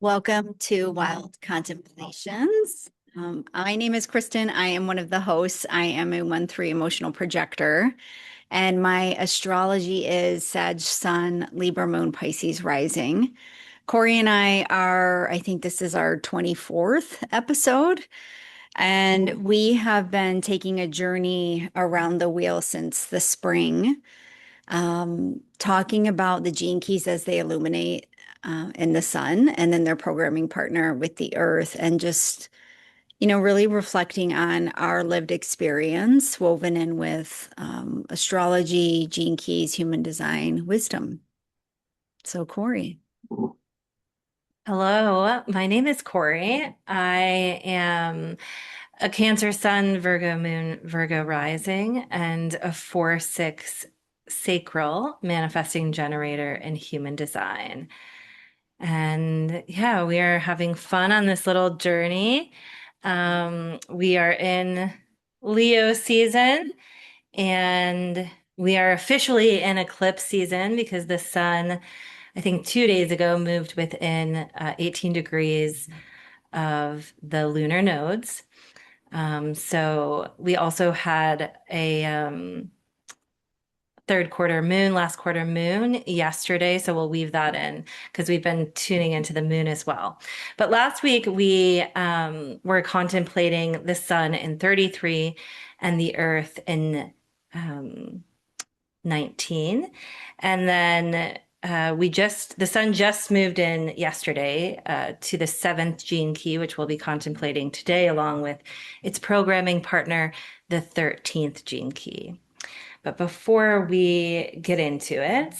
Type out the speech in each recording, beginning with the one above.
Welcome to Wild Contemplations. My name is Kristin. I am one of the hosts. I am a 1/3 emotional projector, and my astrology is Sag Sun, Libra Moon, Pisces Rising. Cori and I think this is our 24th episode, and we have been taking a journey around the wheel since the spring, talking about the gene keys as they illuminate in the sun and then their programming partner with the earth, and just, really reflecting on our lived experience woven in with astrology, gene keys, human design, wisdom. So, Cori. Hello, my name is Cori. I am a Cancer Sun, Virgo Moon, Virgo Rising, and a 4/6 sacral manifesting generator in human design. And yeah, we are having fun on this little journey. We are in Leo season, and we are officially in eclipse season because the sun, I think 2 days ago, moved within 18 degrees of the lunar nodes. So we also had a third quarter moon, last quarter moon yesterday. So we'll weave that in because we've been tuning into the moon as well. But last week we were contemplating the sun in 33 and the earth in um, 19. And then the sun just moved in yesterday to the seventh gene key, which we'll be contemplating today, along with its programming partner, the 13th gene key. But before we get into it,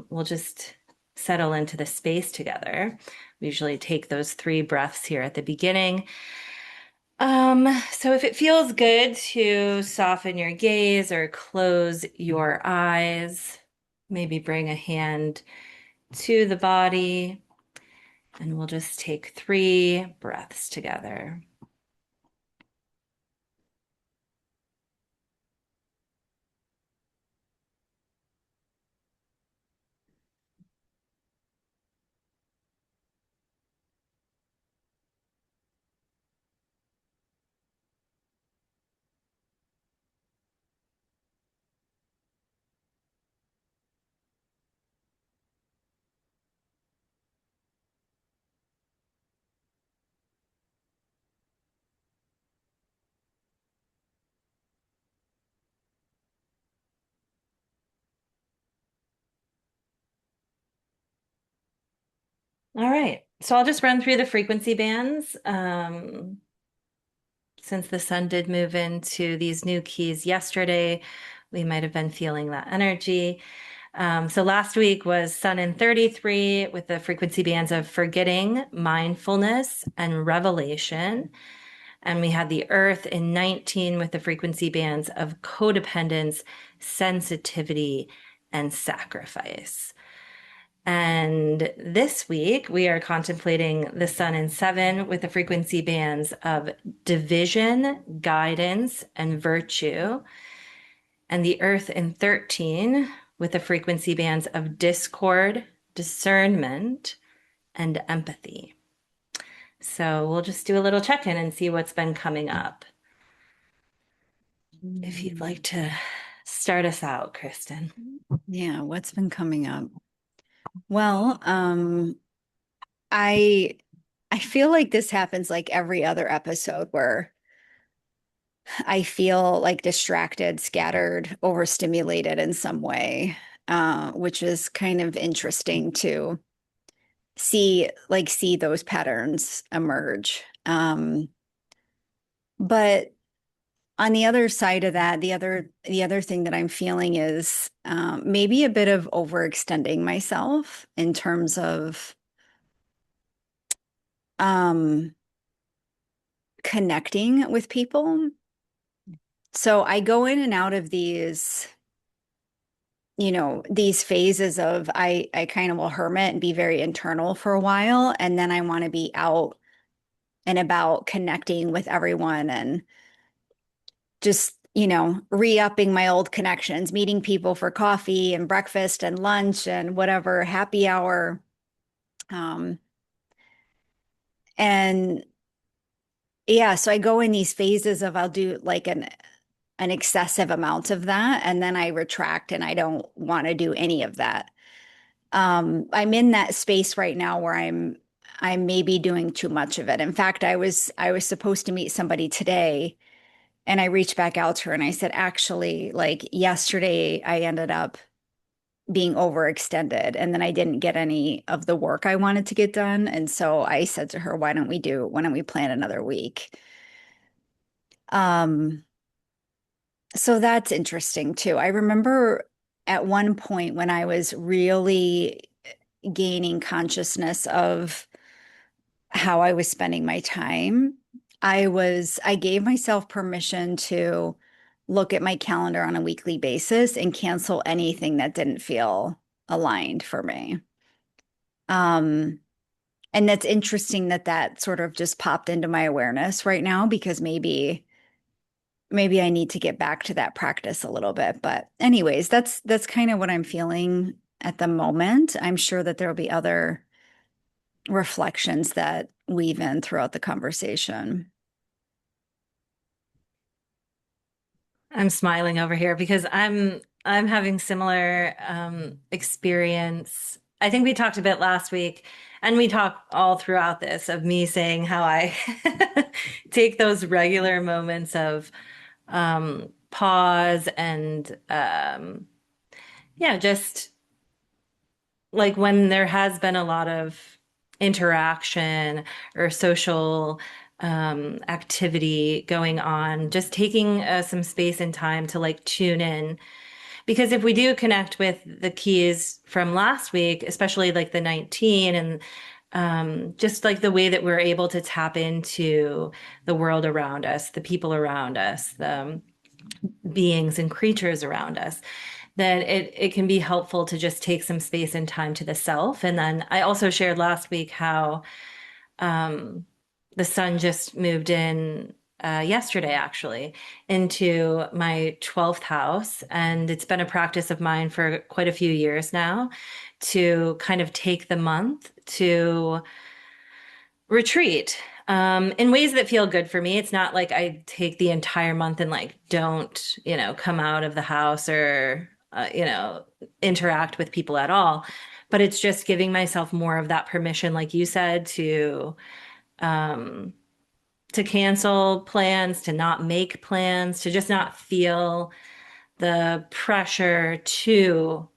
we'll just settle into the space together. We usually take those 3 breaths here at the beginning. So if it feels good to soften your gaze or close your eyes, maybe bring a hand to the body, and we'll just take 3 breaths together. All right, so I'll just run through the frequency bands. Since the sun did move into these new keys yesterday, we might have been feeling that energy. So last week was sun in 33 with the frequency bands of forgetting, mindfulness, and revelation. And we had the earth in 19 with the frequency bands of codependence, sensitivity, and sacrifice. And this week, we are contemplating the sun in 7 with the frequency bands of division, guidance, and virtue, and the earth in 13 with the frequency bands of discord, discernment, and empathy. So we'll just do a little check-in and see what's been coming up. If you'd like to start us out, Kristin. Yeah, what's been coming up? Well, I I feel like this happens like every other episode where I feel like distracted, scattered, overstimulated in some way, which is kind of interesting to see those patterns emerge. But on the other side of that, the other thing that I'm feeling is maybe a bit of overextending myself in terms of um, connecting with people. So I go in and out of these phases of I kind of will hermit and be very internal for a while, and then I want to be out and about connecting with everyone and just, re-upping my old connections, meeting people for coffee and breakfast and lunch and whatever, happy hour. Um, And yeah, so I go in these phases of I'll do like an excessive amount of that, and then I retract and I don't want to do any of that. I'm in that space right now where I'm maybe doing too much of it. In fact, I was supposed to meet somebody today, and I reached back out to her and I said, actually, like yesterday I ended up being overextended and then I didn't get any of the work I wanted to get done. And so I said to her, why don't we plan another week? Um, so that's interesting too. I remember at one point when I was really gaining consciousness of how I was spending my time, I gave myself permission to look at my calendar on a weekly basis and cancel anything that didn't feel aligned for me. Um, and that's interesting that that sort of just popped into my awareness right now because maybe I need to get back to that practice a little bit. But anyways, that's kind of what I'm feeling at the moment. I'm sure that there'll be other reflections that weave in throughout the conversation. I'm smiling over here because I'm having similar experience. I think we talked a bit last week, and we talked all throughout this of me saying how I take those regular moments of pause and yeah, just like when there has been a lot of interaction or social activity going on, just taking some space and time to like tune in. Because if we do connect with the keys from last week, especially like the 19 and just like the way that we're able to tap into the world around us, the people around us, the beings and creatures around us, then it can be helpful to just take some space and time to the self. And then I also shared last week how the sun just moved in yesterday, actually, into my 12th house. And it's been a practice of mine for quite a few years now to kind of take the month to retreat in ways that feel good for me. It's not like I take the entire month and like don't, come out of the house or, interact with people at all. But it's just giving myself more of that permission, like you said, um, to cancel plans, to not make plans, to just not feel the pressure to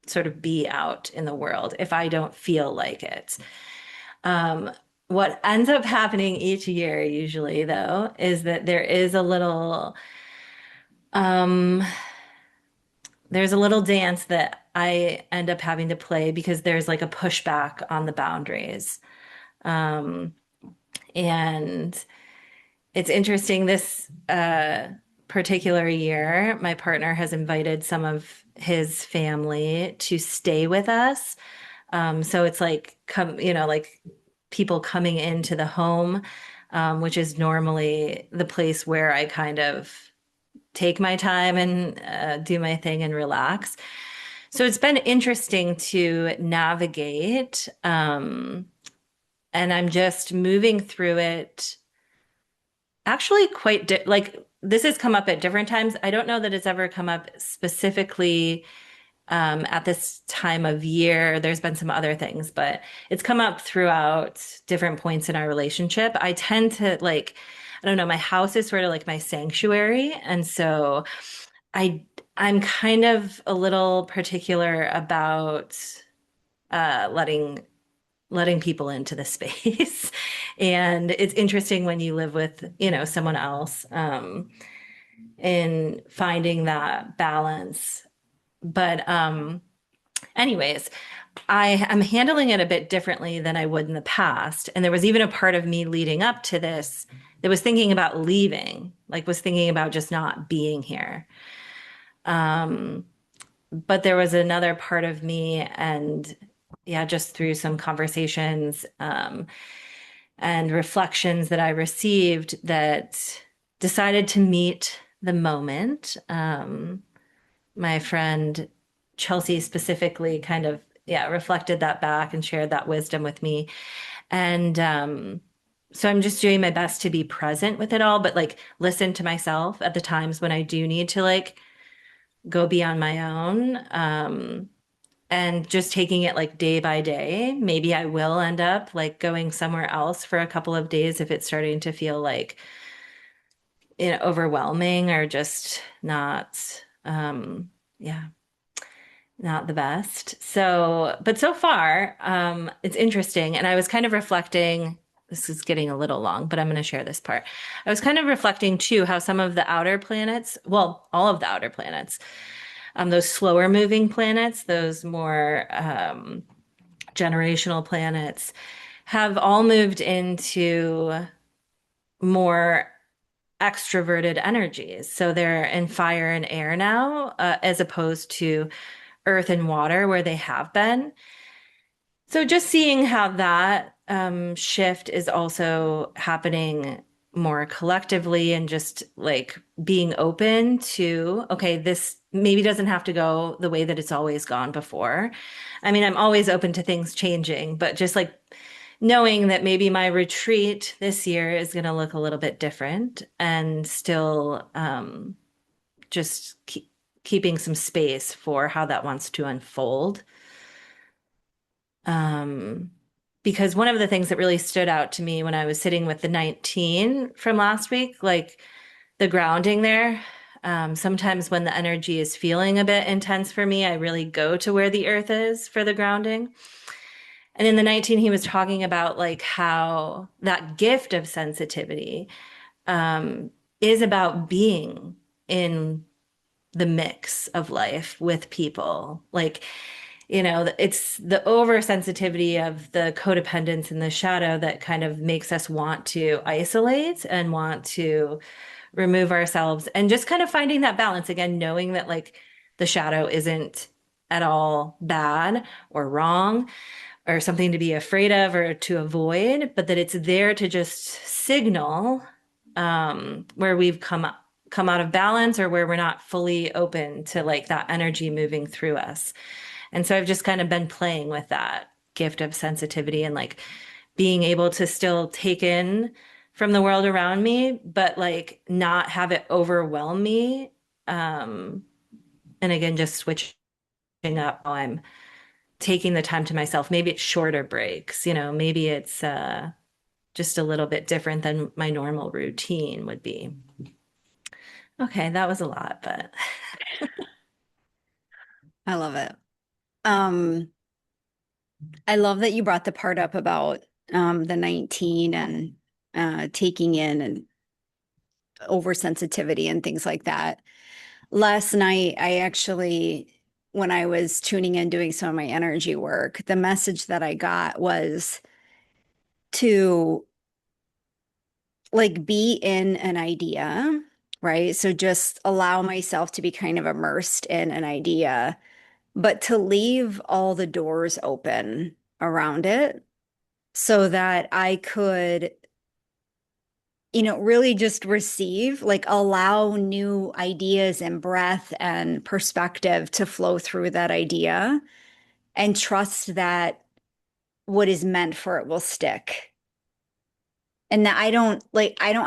sort of be out in the world if I don't feel like it. Um, what ends up happening each year, usually, though, is that um, there's a little dance that I end up having to play because there's like a pushback on the boundaries. Um, and it's interesting this particular year, my partner has invited some of his family to stay with us. So it's like like people coming into the home, which is normally the place where I kind of take my time and do my thing and relax. So it's been interesting to navigate, and I'm just moving through it. Actually, like this has come up at different times. I don't know that it's ever come up specifically at this time of year. There's been some other things, but it's come up throughout different points in our relationship. I tend to like, I don't know, my house is sort of like my sanctuary. And so I I'm kind of a little particular about letting people into the space. And it's interesting when you live with, someone else, in finding that balance. But anyways, I am handling it a bit differently than I would in the past. And there was even a part of me leading up to this that was thinking about leaving, like was thinking about just not being here. But there was another part of me, and yeah, just through some conversations and reflections that I received, that decided to meet the moment. My friend Chelsea specifically kind of yeah, reflected that back and shared that wisdom with me. And so I'm just doing my best to be present with it all, but like listen to myself at the times when I do need to like go be on my own. And just taking it like day by day. Maybe I will end up like going somewhere else for a couple of days if it's starting to feel like, overwhelming or just not, yeah, not the best. So, but so far, it's interesting. And I was kind of reflecting, this is getting a little long, but I'm going to share this part. I was kind of reflecting too how some of the outer planets, well, all of the outer planets, those slower moving planets, those more generational planets, have all moved into more extroverted energies. So they're in fire and air now, as opposed to earth and water where they have been. So just seeing how that shift is also happening more collectively and just like being open to, okay, this maybe doesn't have to go the way that it's always gone before. I mean, I'm always open to things changing, but just like knowing that maybe my retreat this year is going to look a little bit different and still just keeping some space for how that wants to unfold. Um, because one of the things that really stood out to me when I was sitting with the 19 from last week, like the grounding there, sometimes when the energy is feeling a bit intense for me, I really go to where the earth is for the grounding. And in the 19, he was talking about like how that gift of sensitivity um, is about being in the mix of life with people. Like, it's the oversensitivity of the codependence and the shadow that kind of makes us want to isolate and want to remove ourselves and just kind of finding that balance again, knowing that like the shadow isn't at all bad or wrong or something to be afraid of or to avoid, but that it's there to just signal where we've come out of balance or where we're not fully open to like that energy moving through us. And so I've just kind of been playing with that gift of sensitivity and like being able to still take in from the world around me, but like not have it overwhelm me. Um, and again, just switching up while I'm taking the time to myself. Maybe it's shorter breaks, maybe it's just a little bit different than my normal routine would be. Okay, that was a lot, but I love it. Um, I love that you brought the part up about the 19 and taking in and oversensitivity and things like that. Last night, I actually, when I was tuning in doing some of my energy work, the message that I got was to like be in an idea, right? So just allow myself to be kind of immersed in an idea, but to leave all the doors open around it so that I could, really just receive, like allow new ideas and breath and perspective to flow through that idea and trust that what is meant for it will stick. And that I don't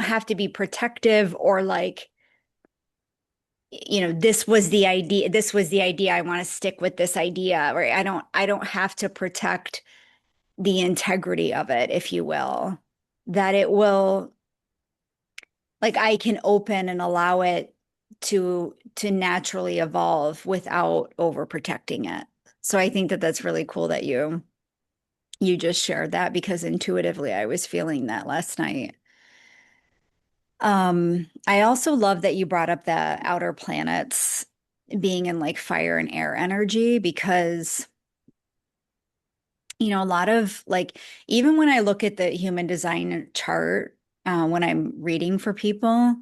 have to be protective or like, this was the idea. I want to stick with this idea, right? I don't have to protect the integrity of it, if you will, that it will like I can open and allow it to naturally evolve without overprotecting it. So I think that that's really cool that you just shared that because intuitively I was feeling that last night. I also love that you brought up the outer planets being in like fire and air energy because a lot of like even when I look at the human design chart when I'm reading for people,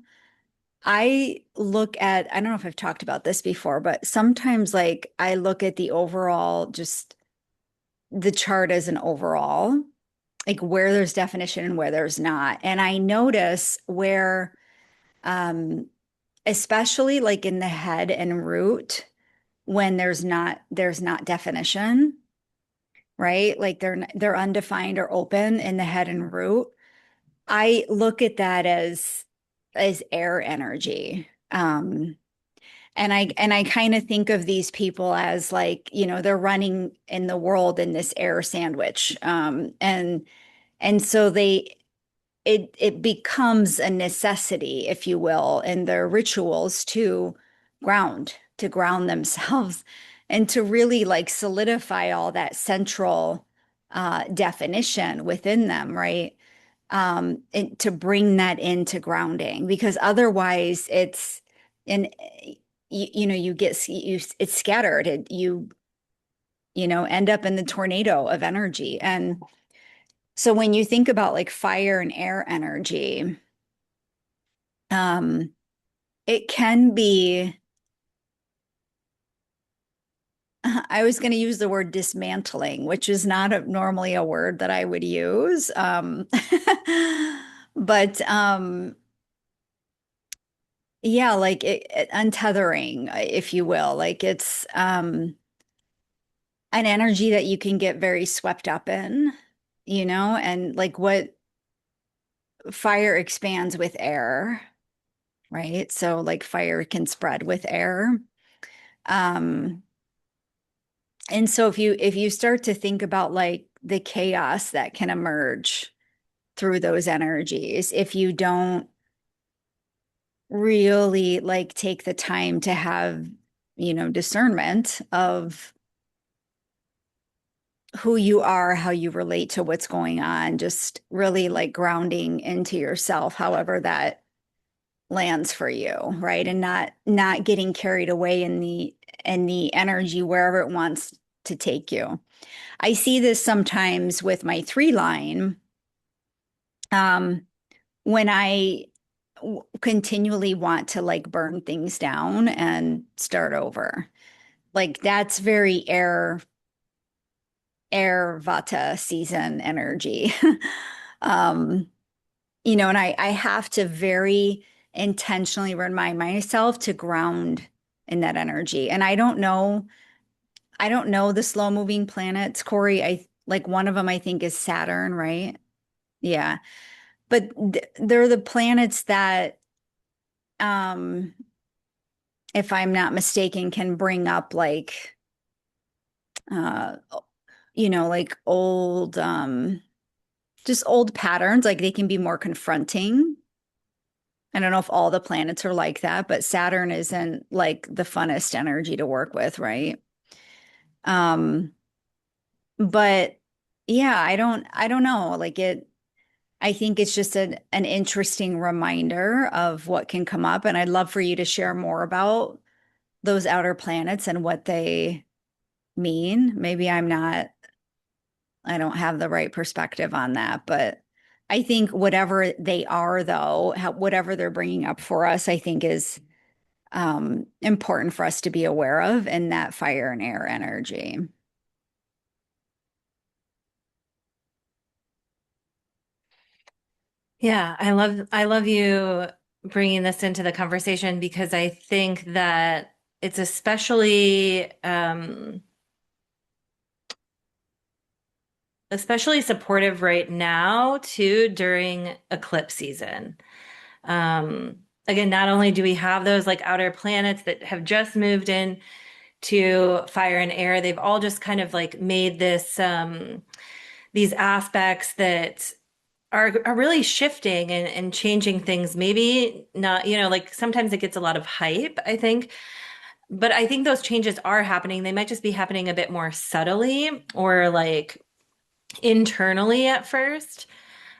I don't know if I've talked about this before, but sometimes like I look at the overall, just the chart as an overall, like where there's definition and where there's not. And I notice where, especially like in the head and root, when there's not definition, right? Like they're undefined or open in the head and root. I look at that as air energy. And I kind of think of these people as like, they're running in the world in this air sandwich. And so it becomes a necessity, if you will, in their rituals to ground themselves and to really like solidify all that central definition within them, right? And to bring that into grounding, because otherwise and you get it's scattered. You end up in the tornado of energy. And so when you think about like fire and air energy, um, it can be, I was going to use the word dismantling, which is not normally a word that I would use. But yeah, like untethering, if you will, like it's an energy that you can get very swept up in, and like what fire expands with air, right? So like fire can spread with air. Um, and so if you start to think about like the chaos that can emerge through those energies, if you don't really like take the time to have, discernment of who you are, how you relate to what's going on, just really like grounding into yourself, however that lands for you, right? And not getting carried away in the energy wherever it wants to take you. I see this sometimes with my three line, um, when I continually want to like burn things down and start over. Like that's very air vata season energy. um, and I have to very intentionally remind myself to ground in that energy. And I don't know the slow moving planets, Cori. I like one of them I think is Saturn, right? Yeah. But they're the planets that um if I'm not mistaken can bring up like uh like old just old patterns, like they can be more confronting. I don't know if all the planets are like that, but Saturn isn't like the funnest energy to work with, right? Um, but yeah, I don't know. Like I think it's just an interesting reminder of what can come up. And I'd love for you to share more about those outer planets and what they mean. Maybe I don't have the right perspective on that, but I think whatever they are, though, whatever they're bringing up for us, I think is important for us to be aware of in that fire and air energy. Yeah, I love you bringing this into the conversation because I think that it's especially supportive right now too during eclipse season. Um, Again, not only do we have those like outer planets that have just moved in to fire and air, they've all just kind of like made these aspects that are really shifting and changing things. Maybe not, like sometimes it gets a lot of hype, I think. But I think those changes are happening. They might just be happening a bit more subtly or like internally at first.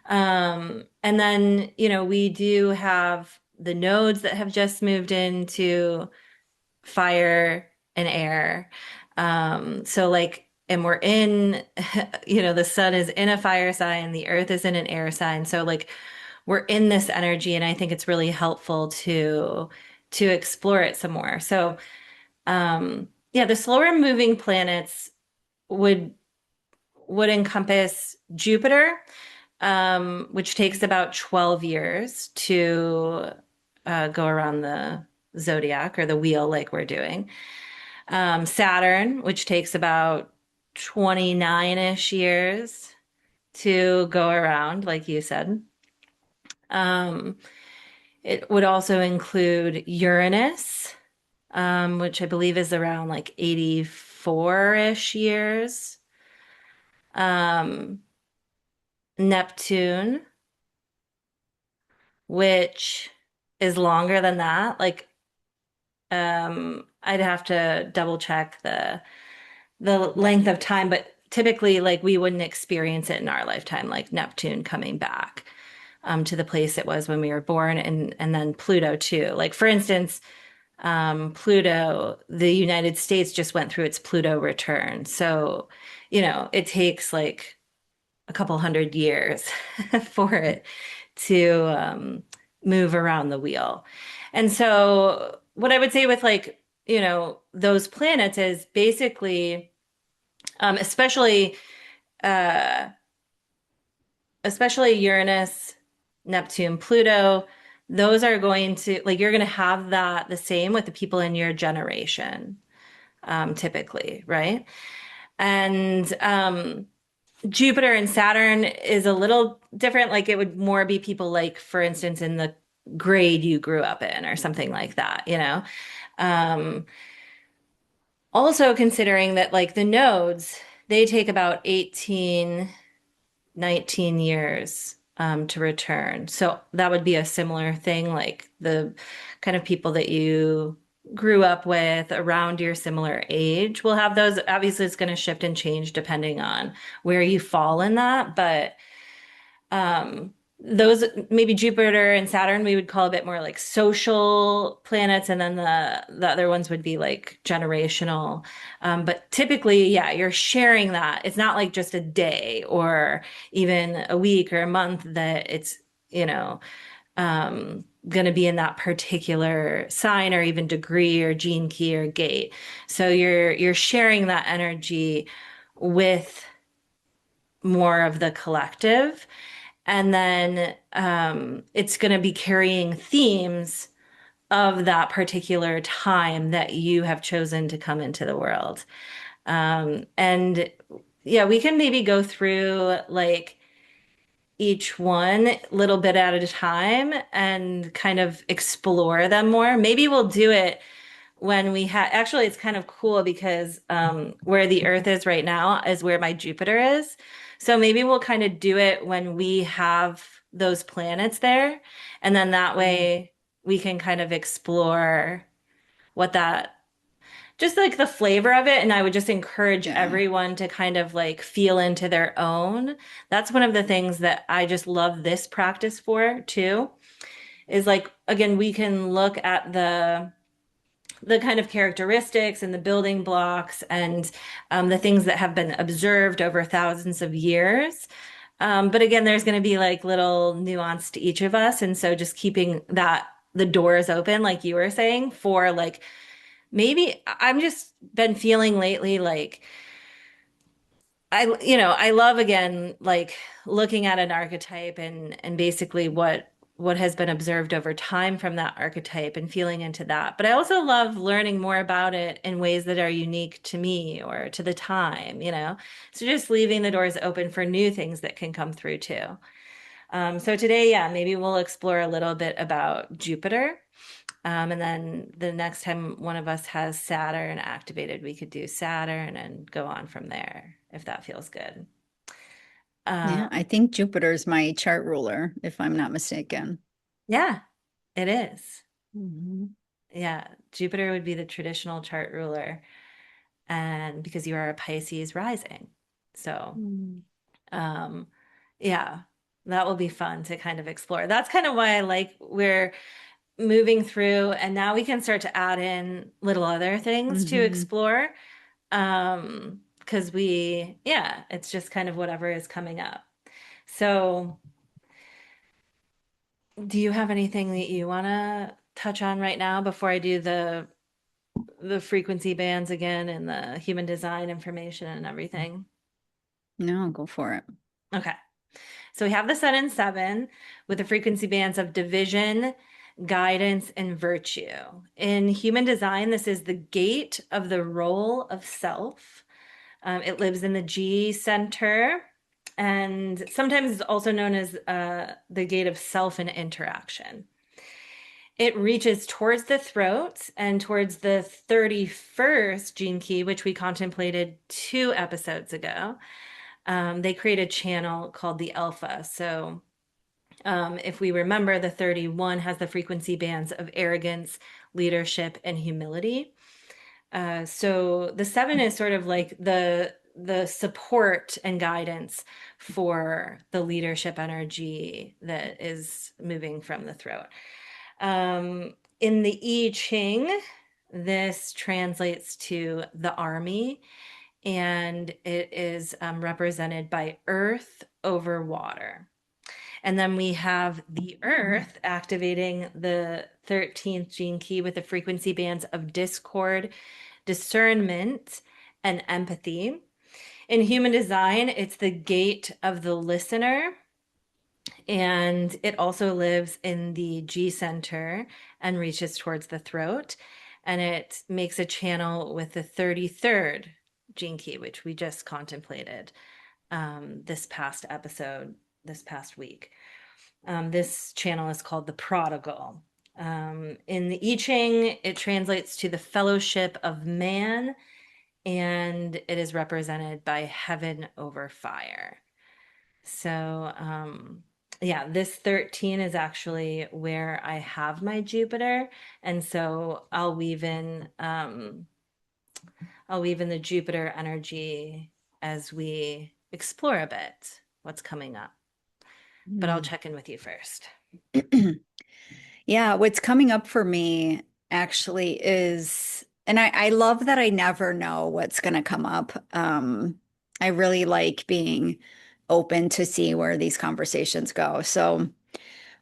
And then, we do have the nodes that have just moved into fire and air. So like, and we're in, the sun is in a fire sign, the earth is in an air sign. So like we're in this energy, and I think it's really helpful to explore it some more. So yeah, the slower moving planets would would encompass Jupiter, which takes about 12 years to go around the zodiac or the wheel like we're doing. Saturn, which takes about 29-ish years to go around, like you said. Um, it would also include Uranus, which I believe is around like 84-ish years. Um, Neptune, which is longer than that. Like, I'd have to double check the length of time, but typically, like, we wouldn't experience it in our lifetime, like Neptune coming back to the place it was when we were born, and then Pluto too. Like, for instance, Pluto, the United States just went through its Pluto return. So, it takes like a couple hundred years for it to move around the wheel. And so, what I would say with like, those planets is basically, especially, uh, especially Uranus, Neptune, Pluto, those are going to, like, you're going to have that the same with the people in your generation, typically, right? And Jupiter and Saturn is a little different. Like, it would more be people, like, for instance, in the grade you grew up in or something like that. Um, Also considering that, like, the nodes, they take about 18, 19 years to return. So that would be a similar thing, like the kind of people that you grew up with around your similar age will have those. Obviously, it's going to shift and change depending on where you fall in that, but um, those maybe Jupiter and Saturn we would call a bit more like social planets, and then the other ones would be like generational. But typically, yeah, you're sharing that. It's not like just a day or even a week or a month that it's going to be in that particular sign or even degree or gene key or gate. So you're sharing that energy with more of the collective. And then it's going to be carrying themes of that particular time that you have chosen to come into the world. And yeah, we can maybe go through like each one a little bit at a time and kind of explore them more. Maybe we'll do it when we have, actually, it's kind of cool because where the Earth is right now is where my Jupiter is. So maybe we'll kind of do it when we have those planets there. And then that way we can kind of explore what that, just like the flavor of it. And I would just encourage Yeah. everyone to kind of like feel into their own. That's one of the things that I just love this practice for too, is like, again, we can look at the kind of characteristics and the building blocks and the things that have been observed over thousands of years. But again, there's going to be like little nuance to each of us. And so just keeping that the doors open, like you were saying, for like maybe I'm just been feeling lately like I love again like looking at an archetype and basically what has been observed over time from that archetype and feeling into that. But I also love learning more about it in ways that are unique to me or to the time. So just leaving the doors open for new things that can come through too. So today, yeah, maybe we'll explore a little bit about Jupiter. And then the next time one of us has Saturn activated, we could do Saturn and go on from there, if that feels good. Yeah. Um, I think Jupiter's my chart ruler, if I'm not mistaken. yeah, it is. Mhm. Yeah, Jupiter would be the traditional chart ruler, and because you are a Pisces rising. So, Mm. um, yeah, that will be fun to kind of explore. That's kind of why I like we're moving through, and now we can start to add in little other things to Mhm. explore. Because yeah, it's just kind of whatever is coming up. So, do you have anything that you want to touch on right now before I do the frequency bands again and the human design information and everything? No, go for it. Okay. So we have the sun in seven with the frequency bands of division, guidance, and virtue. In human design, this is the gate of the role of self. It lives in the G center, and sometimes it's also known as the gate of self and interaction. It reaches towards the throat and towards the 31st gene key, which we contemplated 2 episodes ago. They create a channel called the alpha. So if we remember, the 31 has the frequency bands of arrogance, leadership, and humility. So the 7 is sort of like the support and guidance for the leadership energy that is moving from the throat. In the I Ching, this translates to the army, and it is represented by earth over water. And then we have the earth activating the 13th gene key with the frequency bands of discord, discernment, and empathy. In human design, it's the gate of the listener, and it also lives in the G center and reaches towards the throat. And it makes a channel with the 33rd gene key, which we just contemplated this past episode, this past week. This channel is called the prodigal. In the I Ching, it translates to the fellowship of man, and it is represented by heaven over fire. So, yeah, this 13 is actually where I have my Jupiter, and so I'll weave in the Jupiter energy as we explore a bit what's coming up. But I'll check in with you first. Yeah, what's coming up for me actually is, and I love that I never know what's going to come up. I really like being open to see where these conversations go. So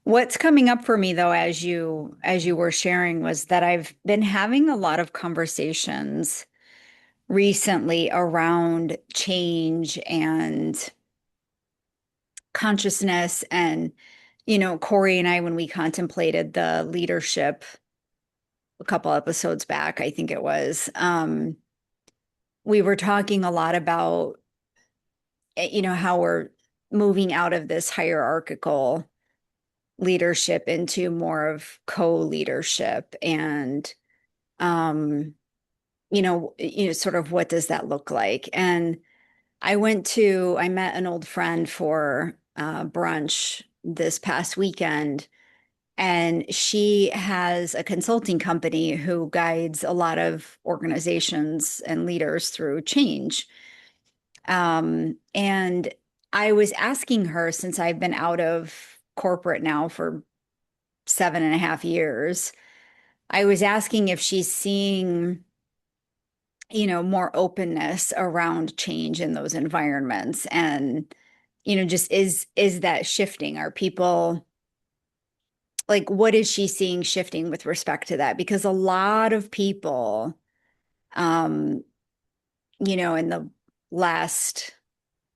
what's coming up for me though, as you were sharing, was that I've been having a lot of conversations recently around change and consciousness. And Cori and I, when we contemplated the leadership a couple episodes back, I think it was, we were talking a lot about, how we're moving out of this hierarchical leadership into more of co-leadership. And, sort of what does that look like? And I met an old friend for brunch this past weekend, and she has a consulting company who guides a lot of organizations and leaders through change. And I was asking her, since I've been out of corporate now for 7.5 years, I was asking if she's seeing, more openness around change in those environments. And, just is that shifting? Are people like, what is she seeing shifting with respect to that? Because a lot of people, um, in the last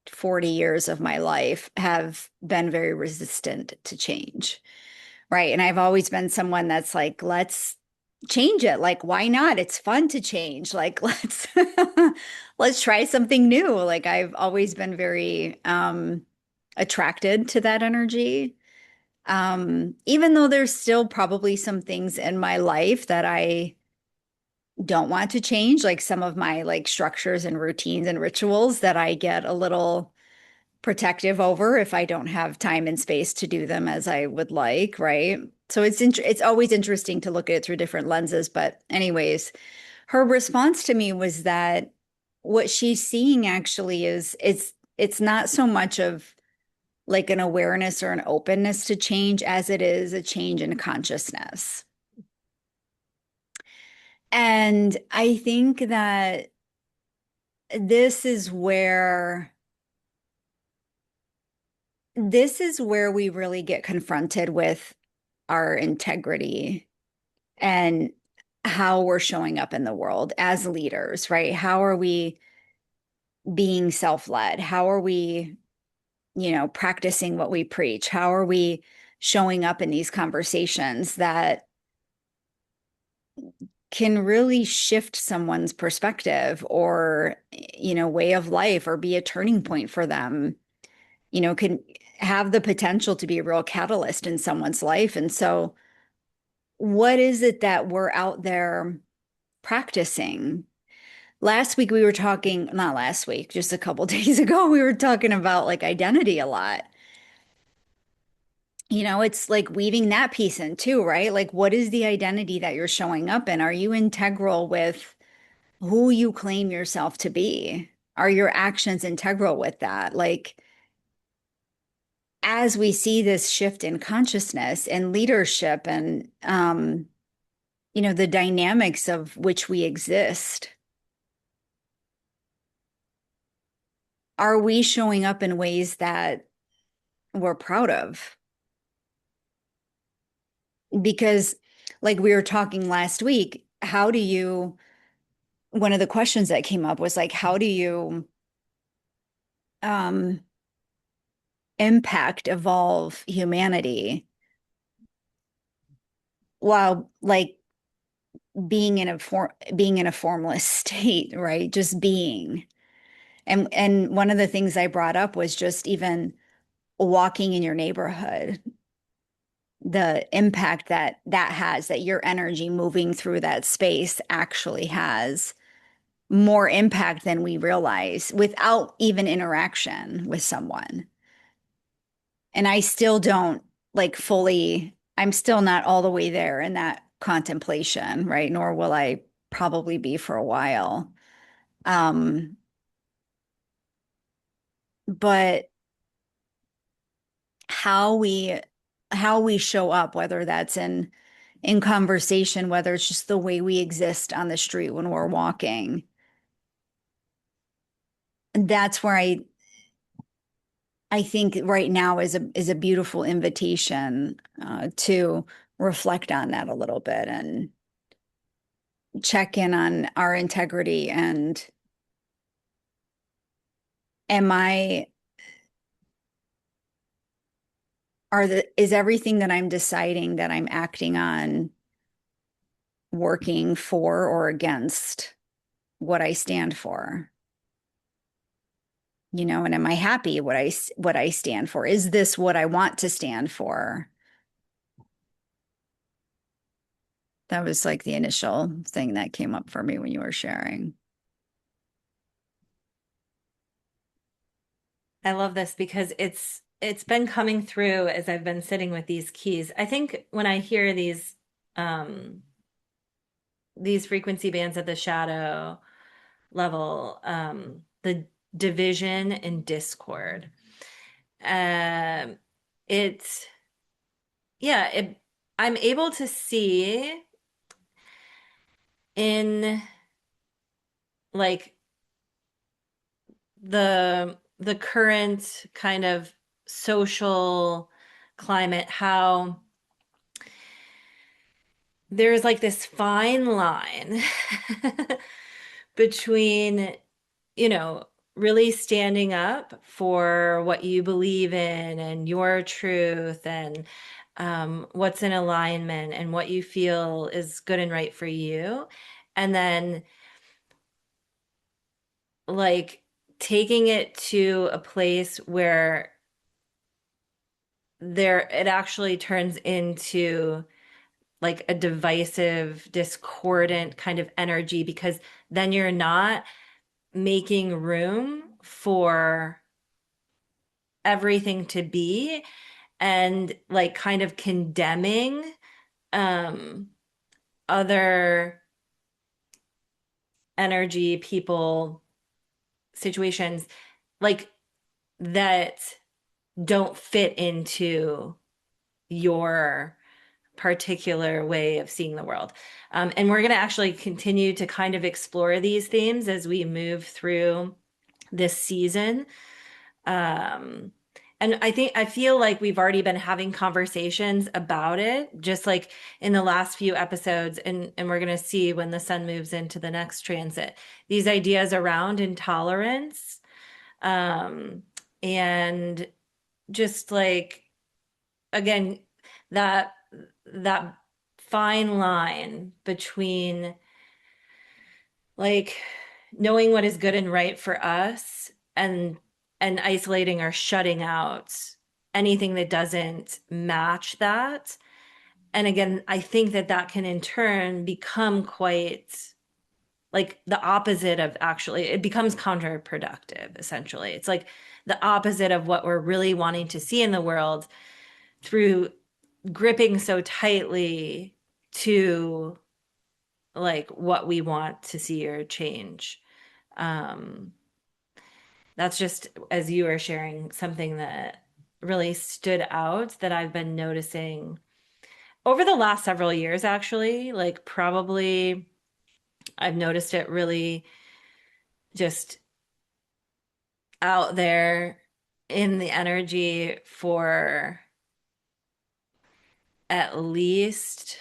40 years of my life have been very resistant to change. Right. And I've always been someone that's like, let's change it. Like, why not? It's fun to change. Like, let's try something new. Like, I've always been very attracted to that energy. Even though there's still probably some things in my life that I don't want to change, like some of my like structures and routines and rituals that I get a little protective over if I don't have time and space to do them as I would like, right? So it's always interesting to look at it through different lenses. But anyways, her response to me was that what she's seeing actually is it's not so much of like an awareness or an openness to change as it is a change in consciousness. And I think that this is where we really get confronted with our integrity and how we're showing up in the world as leaders, right? How are we being self-led? How are we, practicing what we preach? How are we showing up in these conversations that can really shift someone's perspective or, way of life or be a turning point for them, can have the potential to be a real catalyst in someone's life. And so, what is it that we're out there practicing? Last week we were talking, not last week, just a couple days ago, we were talking about like identity a lot. It's like weaving that piece in too, right? Like, what is the identity that you're showing up in? Are you integral with who you claim yourself to be? Are your actions integral with that? Like, as we see this shift in consciousness and leadership and, the dynamics of which we exist, are we showing up in ways that we're proud of? Because, like we were talking last week, one of the questions that came up was like, how do you um, impact, evolve humanity while like being in a formless state, right? Just being. And one of the things I brought up was just even walking in your neighborhood, the impact that that has, that your energy moving through that space actually has more impact than we realize without even interaction with someone. And I still don't like fully, I'm still not all the way there in that contemplation, right? Nor will I probably be for a while. Um, but how we how we show up, whether that's in conversation, whether it's just the way we exist on the street when we're walking, that's where I think right now is a beautiful invitation to reflect on that a little bit and check in on our integrity and am I is everything that I'm deciding that I'm acting on working for or against what I stand for? And am I happy what I stand for? Is this what I want to stand for? That was like the initial thing that came up for me when you were sharing. I love this because it's been coming through as I've been sitting with these keys. I think when I hear these frequency bands at the shadow level, the division and discord. Um, it's yeah, I'm able to see in like the current kind of social climate how there's like this fine line between, you know, really standing up for what you believe in and your truth and what's in alignment and what you feel is good and right for you. And then, like, taking it to a place where it actually turns into like a divisive, discordant kind of energy because then you're not making room for everything to be and like kind of condemning um other energy, people, situations like that don't fit into your particular way of seeing the world. And we're going to actually continue to kind of explore these themes as we move through this season. Um, and I feel like we've already been having conversations about it, just like in the last few episodes, and we're going to see when the sun moves into the next transit, these ideas around intolerance, um, and just like again, that that fine line between like knowing what is good and right for us and isolating or shutting out anything that doesn't match that. And again, I think that that can in turn become quite like the opposite of actually, it becomes counterproductive, essentially. It's like the opposite of what we're really wanting to see in the world through gripping so tightly to like what we want to see or change. Um, that's just as you were sharing something that really stood out that I've been noticing over the last several years, actually. Like, probably I've noticed it really just out there in the energy for at least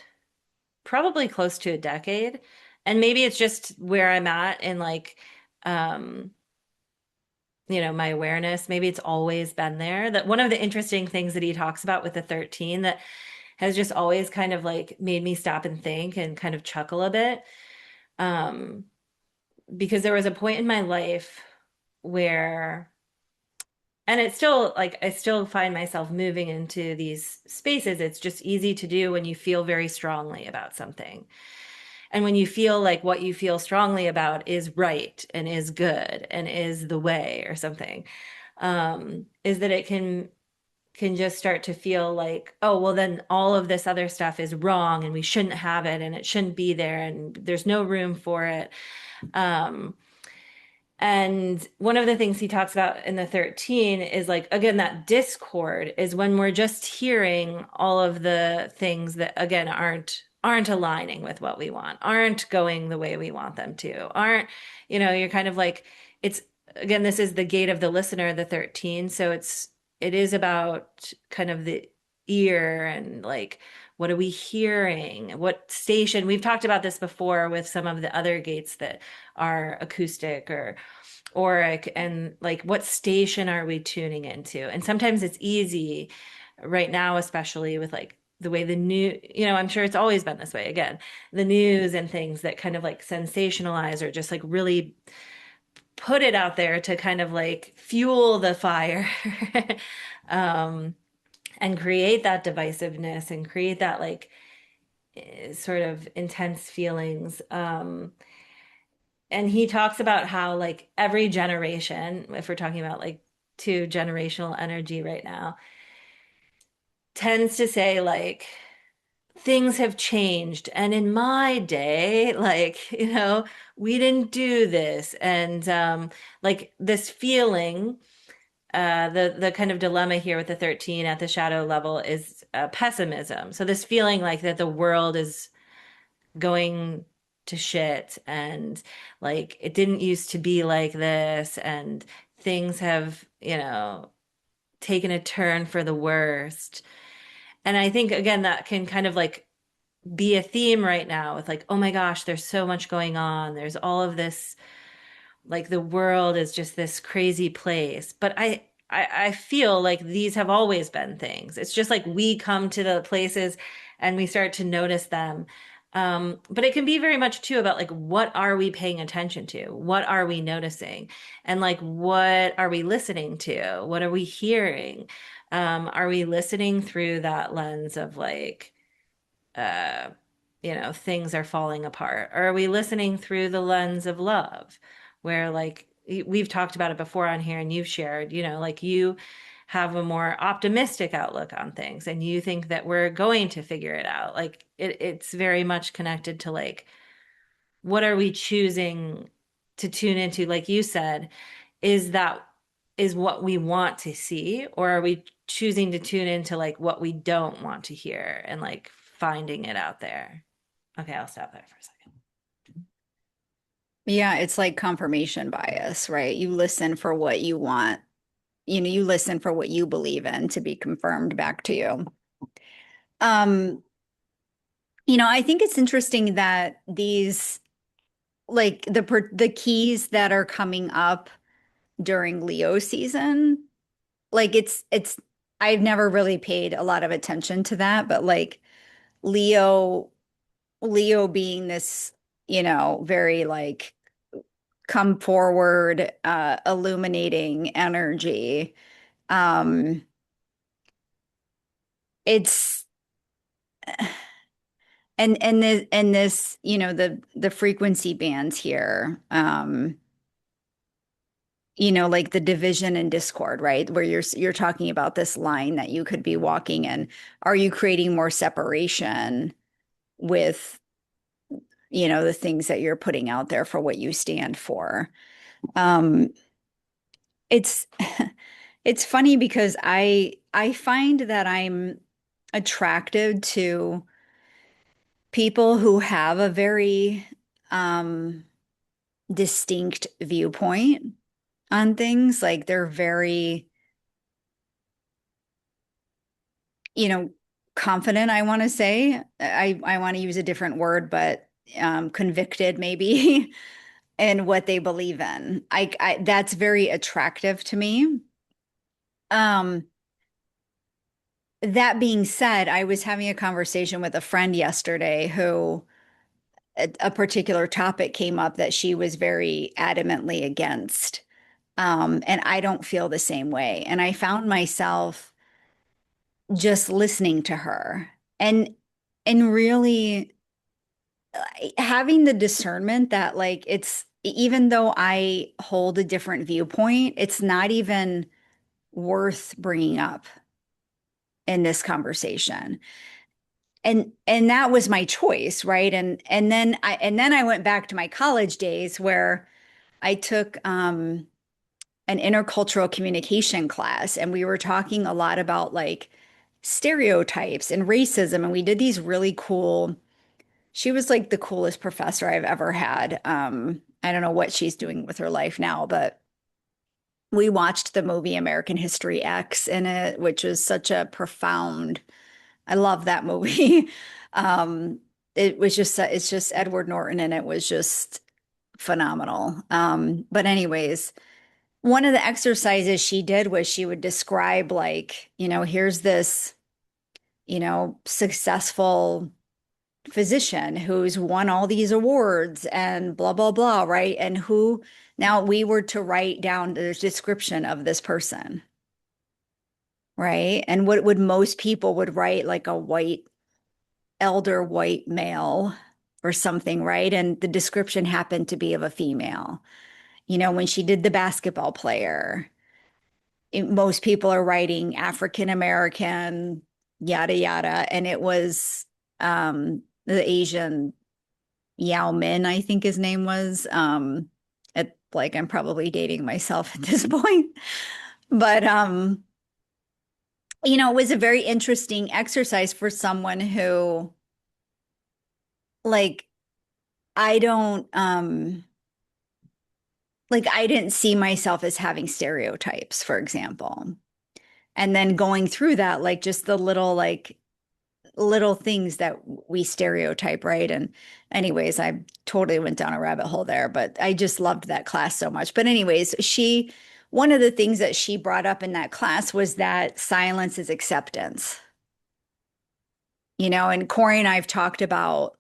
probably close to a decade. And maybe it's just where I'm at in like, um, my awareness. Maybe it's always been there. That one of the interesting things that he talks about with the 13 that has just always kind of like made me stop and think and kind of chuckle a bit. Um, because there was a point in my life where, and it's still like, I still find myself moving into these spaces. It's just easy to do when you feel very strongly about something. And when you feel like what you feel strongly about is right and is good and is the way or something, is that it can just start to feel like, oh, well, then all of this other stuff is wrong and we shouldn't have it and it shouldn't be there and there's no room for it. Um, and one of the things he talks about in the 13 is like, again, that discord is when we're just hearing all of the things that, again, aren't aligning with what we want, aren't going the way we want them to, aren't, you're kind of like, it's, again, this is the gate of the listener, the 13. So it is about kind of the ear and like, what are we hearing? What station? We've talked about this before with some of the other gates that are acoustic or auric, and like what station are we tuning into? And sometimes it's easy right now, especially with like the way the new, I'm sure it's always been this way, again, the news and things that kind of like sensationalize or just like really put it out there to kind of like fuel the fire. um, and create that divisiveness and create that like sort of intense feelings. And he talks about how like every generation, if we're talking about like two generational energy right now, tends to say like things have changed. And in my day, like, we didn't do this. And like this feeling, the kind of dilemma here with the 13 at the shadow level is pessimism. So this feeling like that the world is going to shit and like it didn't used to be like this and things have, taken a turn for the worst. And I think again that can kind of like be a theme right now with like, oh my gosh, there's so much going on. There's all of this, like the world is just this crazy place. But I feel like these have always been things. It's just like we come to the places and we start to notice them. But it can be very much too about like what are we paying attention to? What are we noticing? And like what are we listening to? What are we hearing? Are we listening through that lens of like uh, things are falling apart? Or are we listening through the lens of love, where like we've talked about it before on here and you've shared, like you have a more optimistic outlook on things and you think that we're going to figure it out. Like it's very much connected to like, what are we choosing to tune into? Like you said, that is what we want to see, or are we choosing to tune into like what we don't want to hear and like finding it out there? Okay, I'll stop there for a second. Yeah, it's like confirmation bias, right? You listen for what you want. You listen for what you believe in to be confirmed back to you. Um, I think it's interesting that these like the keys that are coming up during Leo season, like it's I've never really paid a lot of attention to that, but like Leo Leo being this, very like come forward, illuminating energy. Um, it's and this, the frequency bands here, like the division and discord, right? Where you're talking about this line that you could be walking in. Are you creating more separation with, the things that you're putting out there for what you stand for? Um, it's it's funny because I find that I'm attracted to people who have a very distinct viewpoint on things. Like they're very, you know, confident, I want to say. I want to use a different word, but convicted maybe in what they believe in. That's very attractive to me. Um, that being said, I was having a conversation with a friend yesterday who a particular topic came up that she was very adamantly against. And I don't feel the same way. And I found myself just listening to her and really having the discernment that like it's even though I hold a different viewpoint, it's not even worth bringing up in this conversation. And that was my choice, right? And then I went back to my college days where I took an intercultural communication class, and we were talking a lot about like stereotypes and racism. And we did these really cool, she was like the coolest professor I've ever had. I don't know what she's doing with her life now, but we watched the movie American History X in it, which was such a profound, I love that movie. It was just, it's just Edward Norton, and it was just phenomenal. But anyways, one of the exercises she did was she would describe like, here's this, successful physician who's won all these awards and blah, blah, blah, right? And who now we were to write down the description of this person, right? And what would most people would write like a elder white male or something, right? And the description happened to be of a female. When she did the basketball player, most people are writing African American, yada yada, and it was the Asian Yao Min, I think his name was. Like I'm probably dating myself at this point, but it was a very interesting exercise for someone who, like, I don't like I didn't see myself as having stereotypes, for example. And then going through that, like just the little things that we stereotype, right? And anyways, I totally went down a rabbit hole there, but I just loved that class so much. But anyways, one of the things that she brought up in that class was that silence is acceptance. And Cori and I have talked about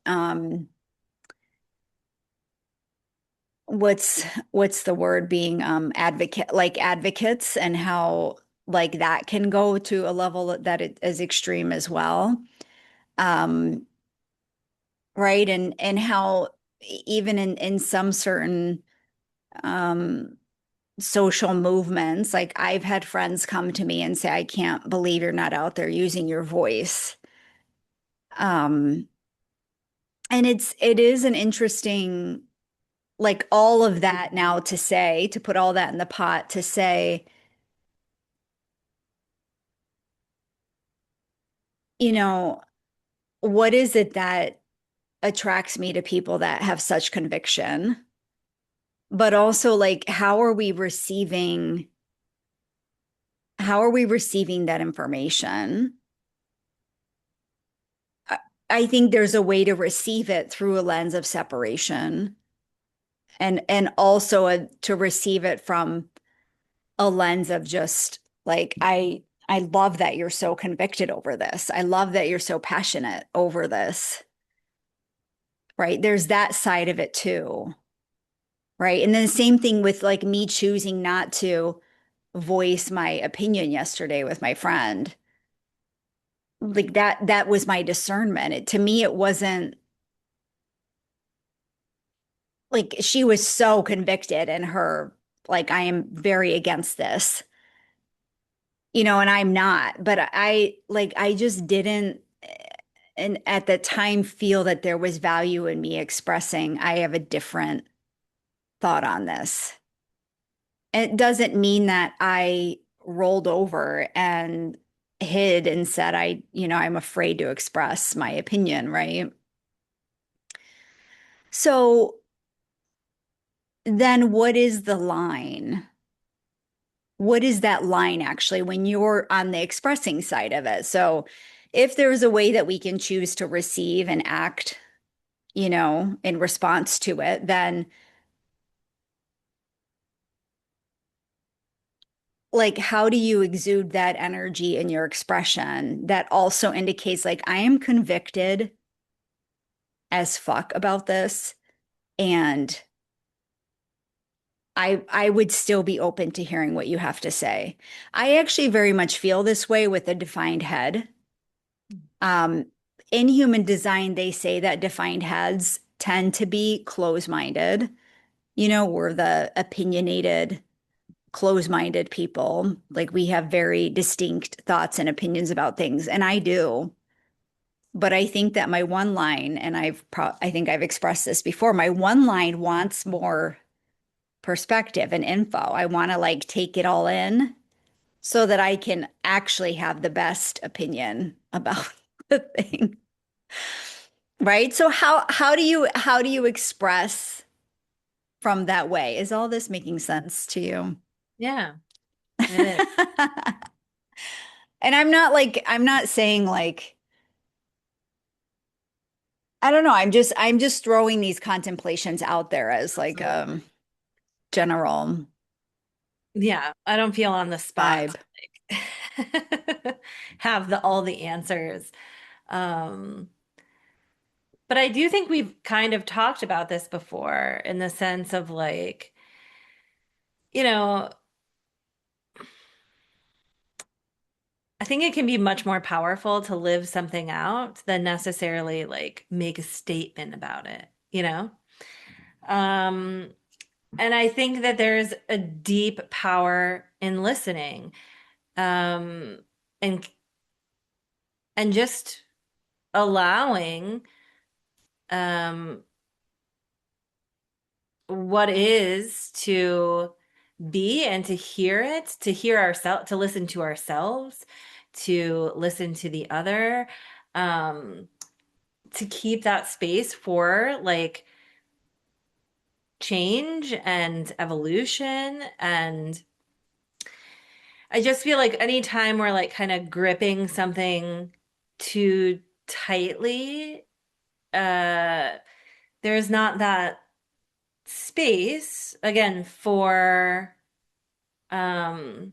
what's the word, being advocates, and how like that can go to a level that it is extreme as well. Um, right. And how even in some certain um social movements, like I've had friends come to me and say, I can't believe you're not out there using your voice. Um, and it is an interesting, like all of that now to say, to put all that in the pot to say, you know, what is it that attracts me to people that have such conviction? But also like how are we receiving that information? I I think there's a way to receive it through a lens of separation, and also to receive it from a lens of just like I love that you're so convicted over this. I love that you're so passionate over this. Right? There's that side of it too. right? And then the same thing with like me choosing not to voice my opinion yesterday with my friend. Like that was my discernment. To me, it wasn't like she was so convicted in her, like, I am very against this, and I'm not, but I just didn't, and at the time feel that there was value in me expressing, I have a different thought on this. And it doesn't mean that I rolled over and hid and said, I'm afraid to express my opinion, right? So then what is the line? What is that line actually when you're on the expressing side of it? So if there's a way that we can choose to receive and act, in response to it, then like how do you exude that energy in your expression that also indicates like I am convicted as fuck about this and I would still be open to hearing what you have to say. I actually very much feel this way with a defined head. Um, in human design, they say that defined heads tend to be close-minded. We're the opinionated, close-minded people. Like we have very distinct thoughts and opinions about things, and I do. But I think that my one line, and I think I've expressed this before, my one line wants more perspective and info. I want to like take it all in so that I can actually have the best opinion about the thing. Right? So how do you express from that way? Is all this making sense to you? Yeah, it is. And I'm not saying like I don't know, I'm just throwing these contemplations out there as like Absolutely. general Yeah, I don't feel on the spot vibe. to like have all the answers. Um, but I do think we've kind of talked about this before in the sense of like, you know, I think it can be much more powerful to live something out than necessarily like make a statement about it, you know? Um, and I think that there's a deep power in listening. Um, and just allowing um what is to be and to hear it, to hear ourselves, to listen to ourselves, to listen to the other, um, to keep that space for like change and evolution. And I just feel like anytime we're like kind of gripping something too tightly, uh, there's not that space again for um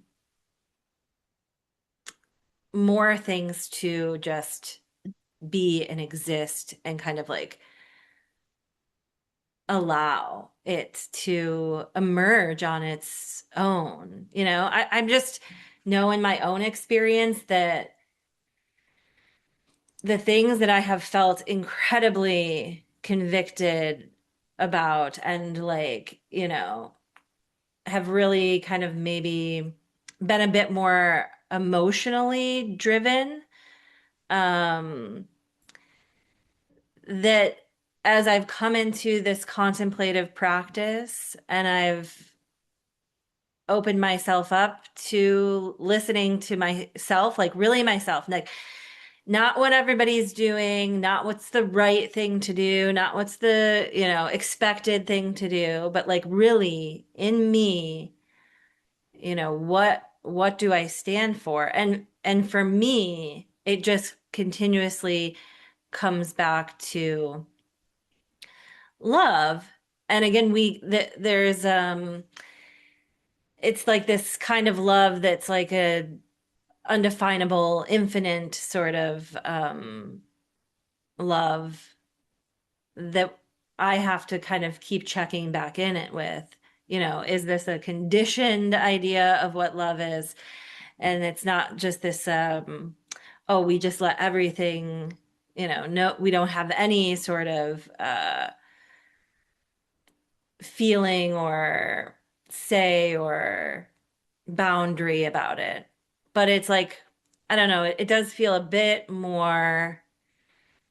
more things to just be and exist and kind of like allow it to emerge on its own. I'm just know in my own experience that the things that I have felt incredibly convicted about and like, have really kind of maybe been a bit more emotionally driven. Um, that as I've come into this contemplative practice and I've opened myself up to listening to myself, like really myself, like not what everybody's doing, not what's the right thing to do, not what's the, expected thing to do, but like really in me, what do I stand for? And for me, it just continuously comes back to love. And again, there's it's like this kind of love that's like a undefinable, infinite sort of love that I have to kind of keep checking back in it with, is this a conditioned idea of what love is? And it's not just this, oh, we just let everything, no, we don't have any sort of feeling or say or boundary about it. But it's like, I don't know, it does feel a bit more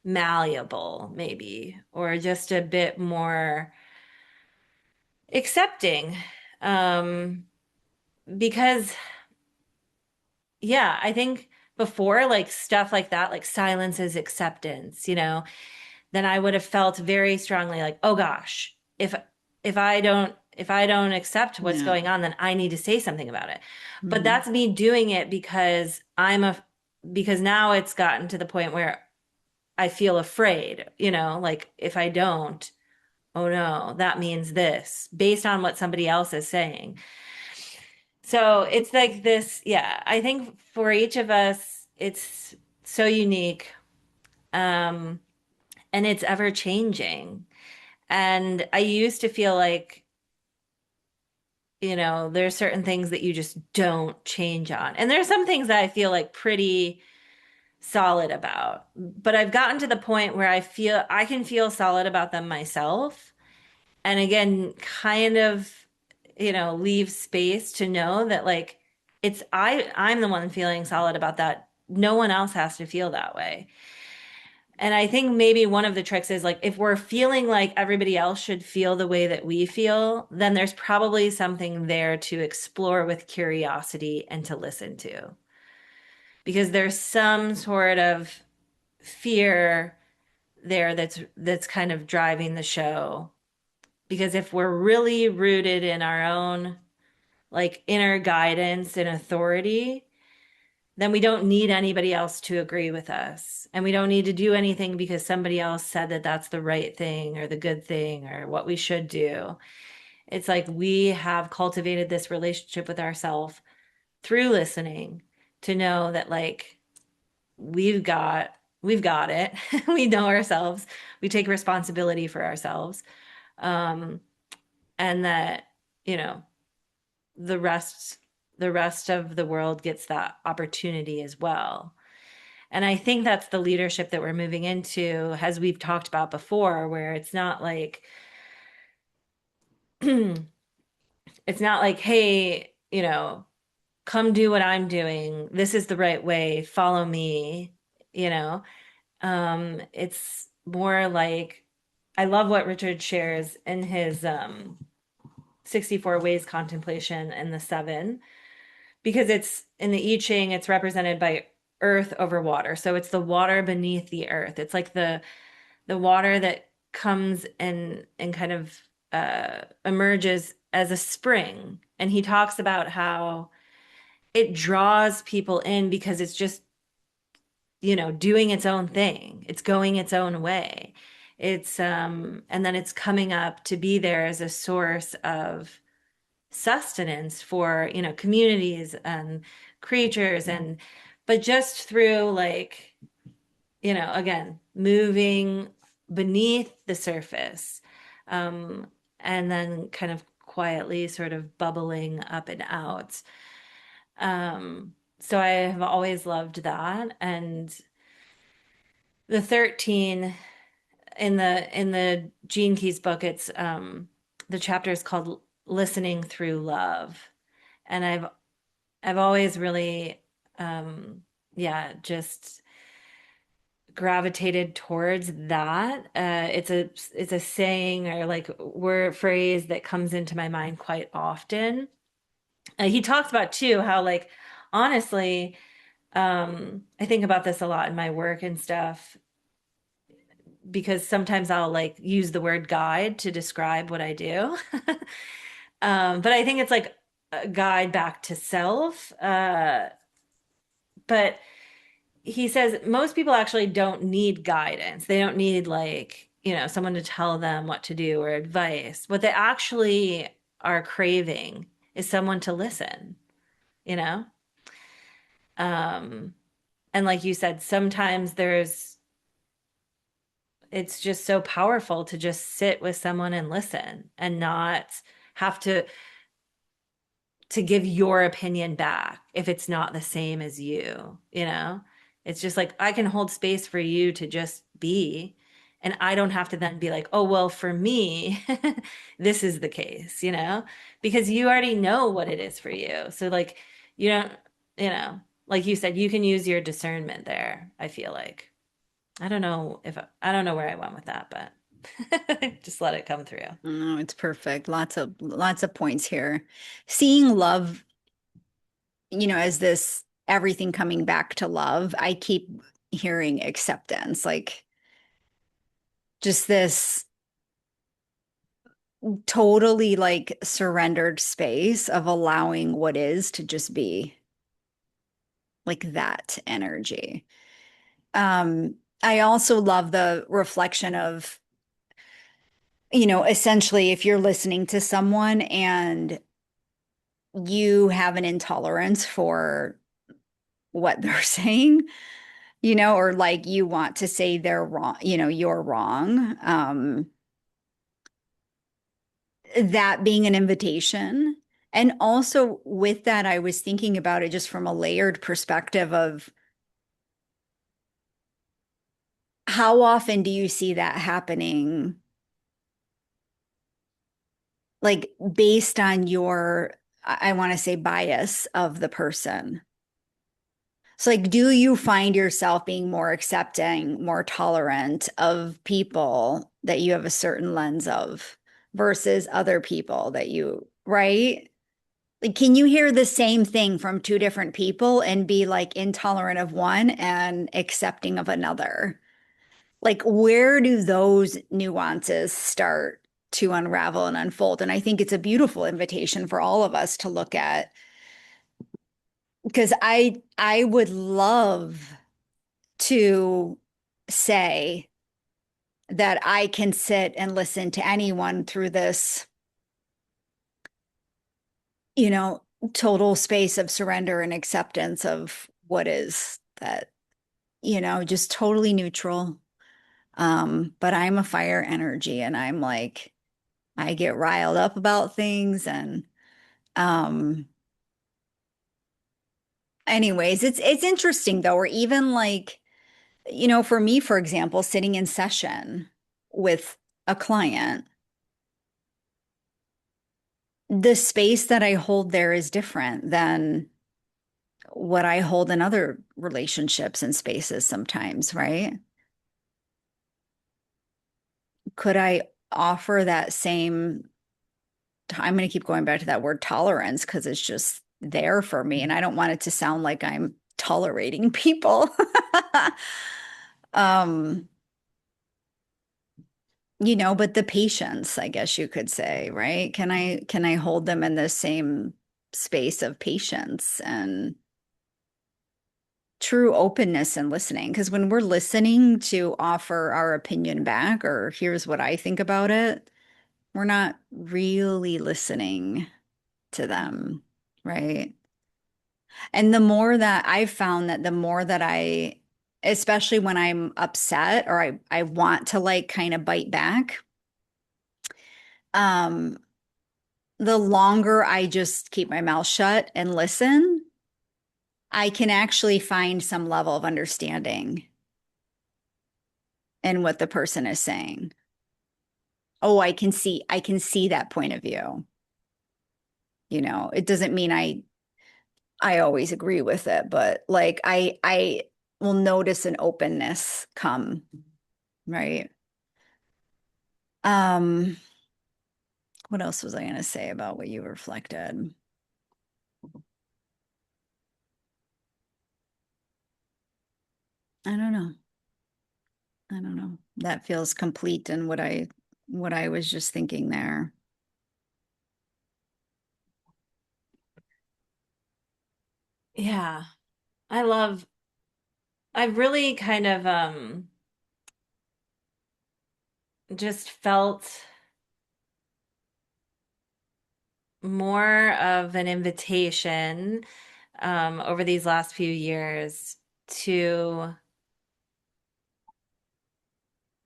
malleable, maybe, or just a bit more accepting. Um, because, yeah, I think before, like stuff like that, like silence is acceptance, then I would have felt very strongly like, oh gosh, if I don't accept what's Yeah. going on, then I need to say something about it. But Mhm. that's me doing it because because now it's gotten to the point where I feel afraid, like if I don't, oh no, that means this based on what somebody else is saying. So it's like this, yeah, I think for each of us, it's so unique. Um, and it's ever changing. And I used to feel like, there's certain things that you just don't change on. And there's some things that I feel like pretty solid about. But I've gotten to the point where I can feel solid about them myself. And again, kind of, leave space to know that like I'm the one feeling solid about that. No one else has to feel that way. And I think maybe one of the tricks is like if we're feeling like everybody else should feel the way that we feel, then there's probably something there to explore with curiosity and to listen to. Because there's some sort of fear there that's kind of driving the show. Because if we're really rooted in our own like inner guidance and authority, then we don't need anybody else to agree with us. And we don't need to do anything because somebody else said that that's the right thing or the good thing or what we should do. It's like we have cultivated this relationship with ourselves through listening to know that like we've got we've got it. We know ourselves. We take responsibility for ourselves. Um, and that, you know, the rest the rest of the world gets that opportunity as well. And I think that's the leadership that we're moving into, as we've talked about before, where it's not like, it's not like, hey, come do what I'm doing. This is the right way. Follow me. You know, it's more like, I love what Richard shares in his 64 Ways Contemplation and the Seven, because it's in the I Ching, it's represented by earth over water. So it's the water beneath the earth. It's like the water that comes and kind of emerges as a spring. And he talks about how it draws people in because it's just, doing its own thing. It's going its own way. And then it's coming up to be there as a source of sustenance for, communities and creatures but just through like, again, moving beneath the surface, um, and then kind of quietly sort of bubbling up and out. So I have always loved that. And the 13 in the Gene Keys book, it's the chapter is called Listening Through Love. And I've always really just gravitated towards that. It's a saying or like word phrase that comes into my mind quite often. He talks about too how like honestly, I think about this a lot in my work and stuff because sometimes I'll like use the word guide to describe what I do. But I think it's like a guide back to self. But he says most people actually don't need guidance. They don't need like, someone to tell them what to do or advice. What they actually are craving is someone to listen, you know? Um, and like you said, sometimes there's it's just so powerful to just sit with someone and listen and not have to give your opinion back if it's not the same as you, you know? It's just like I can hold space for you to just be, and I don't have to then be like, "Oh, well, for me, this is the case," you know? Because you already know what it is for you. So like you don't, you know, like you said, you can use your discernment there, I feel like. I don't know where I went with that, but just let it come through. Oh, it's perfect. Lots of points here. Seeing love, as this everything coming back to love, I keep hearing acceptance, like just this totally like surrendered space of allowing what is to just be like that energy. I also love the reflection of, essentially if you're listening to someone and you have an intolerance for what they're saying, or like you want to say they're wrong, you're wrong. That being an invitation. And also with that, I was thinking about it just from a layered perspective of how often do you see that happening, like based on your, I want to say, bias of the person. So, like, do you find yourself being more accepting, more tolerant of people that you have a certain lens of versus other people that right? Like, can you hear the same thing from two different people and be like intolerant of one and accepting of another? Like, where do those nuances start to unravel and unfold? And I think it's a beautiful invitation for all of us to look at because I would love to say that I can sit and listen to anyone through this, you know, total space of surrender and acceptance of what is that, just totally neutral. But I'm a fire energy and I'm like, I get riled up about things and um anyways, it's interesting though, or even like, for me, for example, sitting in session with a client, the space that I hold there is different than what I hold in other relationships and spaces sometimes, right? Could I offer that same, I'm going to keep going back to that word tolerance because it's just there for me. And I don't want it to sound like I'm tolerating people. Um, but the patience, I guess you could say, right? Can I hold them in the same space of patience and true openness and listening? Because when we're listening to offer our opinion back, or here's what I think about it, we're not really listening to them, right? And the more that I've found that the more that especially when I'm upset or I want to like kind of bite back, um, the longer I just keep my mouth shut and listen, I can actually find some level of understanding in what the person is saying. Oh, I can see that point of view. It doesn't mean I always agree with it, but like I will notice an openness come, right? Um, what else was I going to say about what you reflected? I don't know. I don't know. That feels complete in what I was just thinking there. Yeah. I love I've really kind of just felt more of an invitation over these last few years to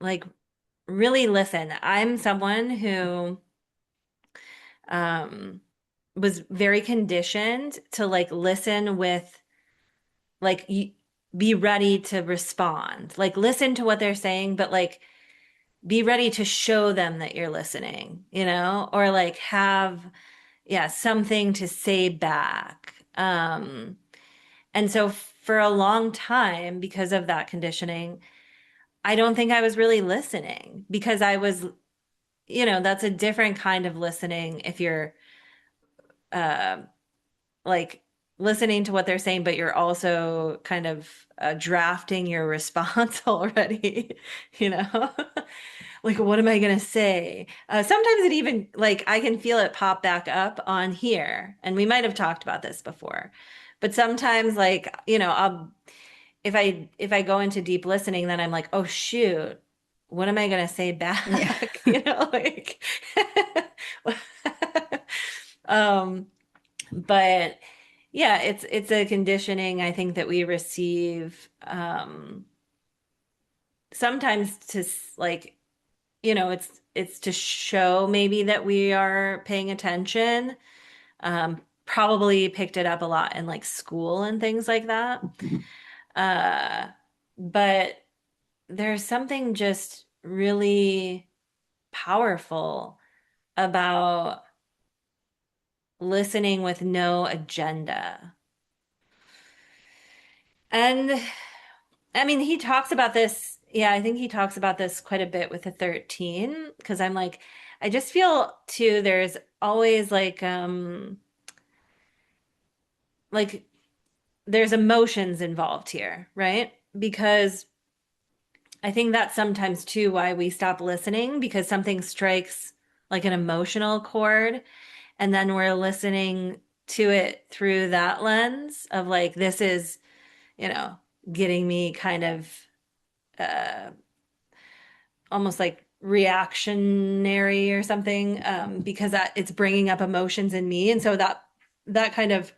like really listen. I'm someone who um was very conditioned to like listen with like be ready to respond. Like listen to what they're saying, but like be ready to show them that you're listening, or like have yeah, something to say back. And so for a long time, because of that conditioning, I don't think I was really listening because I was, that's a different kind of listening if you're uh, like listening to what they're saying, but you're also kind of drafting your response already, you know? Like, what am I going to say? Sometimes it even, like, I can feel it pop back up on here. And we might have talked about this before. But sometimes, like, if I go into deep listening, then I'm like, oh, shoot, what am I going to say Yeah. back? Like, um, but yeah, it's a conditioning I think that we receive sometimes to like it's to show maybe that we are paying attention. Probably picked it up a lot in like school and things like that. Uh, but there's something just really powerful about listening with no agenda. And I mean, he talks about this. Yeah, I think he talks about this quite a bit with the 13 because I'm like, I just feel too, there's always like there's emotions involved here, right? Because I think that's sometimes too why we stop listening because something strikes like an emotional chord and then we're listening to it through that lens of like this is, you know, getting me kind of uh almost like reactionary or something because it's bringing up emotions in me and so that kind of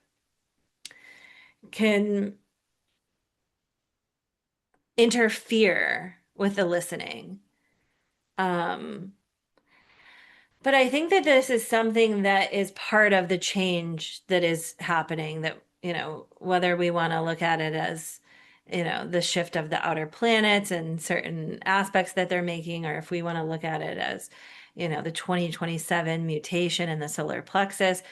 can interfere with the listening. Um, but I think that this is something that is part of the change that is happening that, whether we want to look at it as, the shift of the outer planets and certain aspects that they're making, or if we want to look at it as, the 2027 mutation in the solar plexus,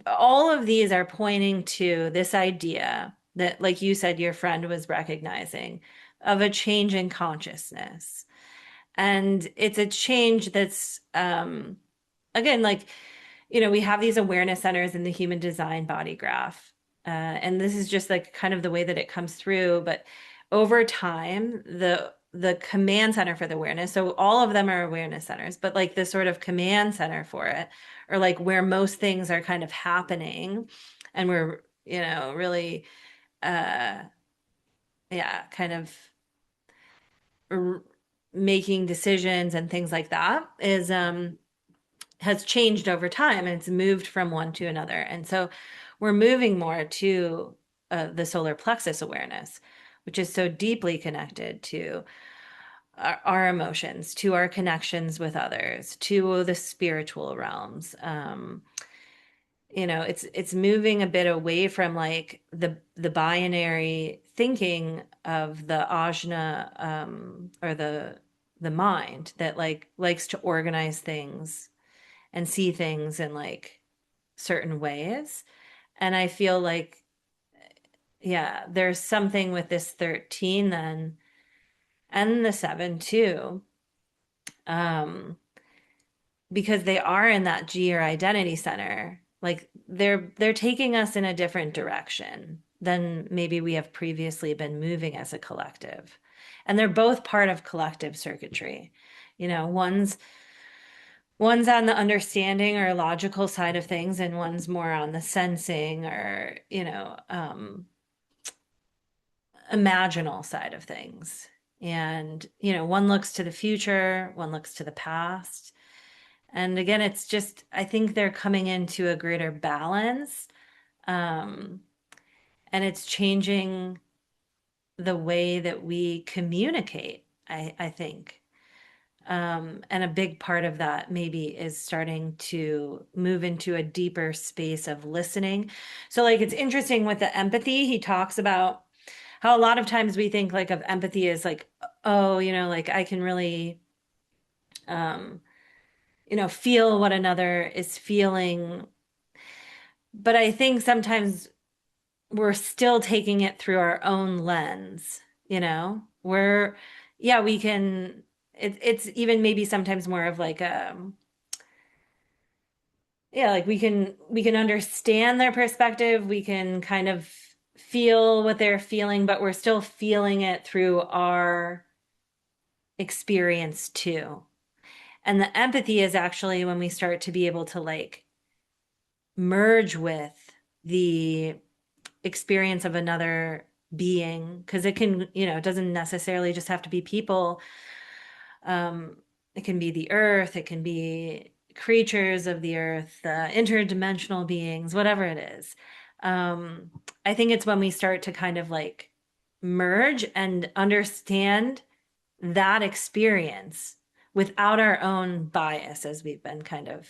all of these are pointing to this idea that, like you said, your friend was recognizing of a change in consciousness. And it's a change that's, again, like, we have these awareness centers in the human design body graph. And this is just like kind of the way that it comes through. But over time, the command center for the awareness, so all of them are awareness centers, but like the sort of command center for it, or like where most things are kind of happening, and we're, really, uh, yeah, kind of r making decisions and things like that is has changed over time and it's moved from one to another. And so we're moving more to the solar plexus awareness, which is so deeply connected to our emotions, to our connections with others, to the spiritual realms. It's moving a bit away from like the binary thinking of the ajna or the mind that like likes to organize things and see things in like certain ways. And I feel like, yeah, there's something with this 13 then and the 7 too. Um, because they are in that G or identity center. Like they're taking us in a different direction than maybe we have previously been moving as a collective. And they're both part of collective circuitry. One's on the understanding or logical side of things, and one's more on the sensing or, imaginal side of things. And, one looks to the future, one looks to the past. And again, it's just, I think they're coming into a greater balance. Um, and it's changing the way that we communicate, I think. And a big part of that maybe is starting to move into a deeper space of listening. So, like, it's interesting with the empathy, he talks about how a lot of times we think like of empathy as like, oh, like I can really, um, feel what another is feeling. But I think sometimes we're still taking it through our own lens, We're, yeah, we can, it's even maybe sometimes more of like yeah, like we can understand their perspective, we can kind of feel what they're feeling, but we're still feeling it through our experience too. And the empathy is actually when we start to be able to like merge with the experience of another being, because it can, it doesn't necessarily just have to be people. It can be the earth, it can be creatures of the earth, interdimensional beings, whatever it is. Um, I think it's when we start to kind of like merge and understand that experience without our own bias, as we've been kind of,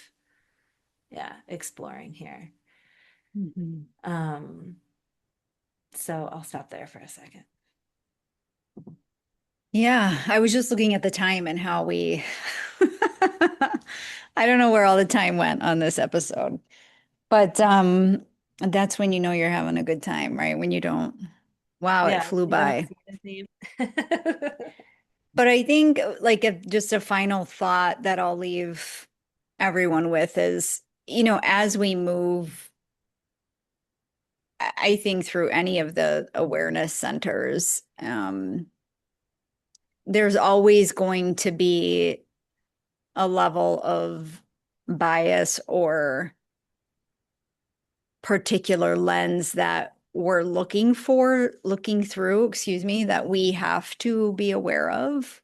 yeah, exploring here. Mhm. Um, so I'll stop there for a second. Yeah, I was just looking at the time and how we, I don't know where all the time went on this episode, but that's when you know you're having a good time, right? When you don't, wow, it Yeah, flew you don't by. see the same. But I think like just a final thought that I'll leave everyone with is, as we move, I think through any of the awareness centers, there's always going to be a level of bias or particular lens that we're looking through, excuse me, that we have to be aware of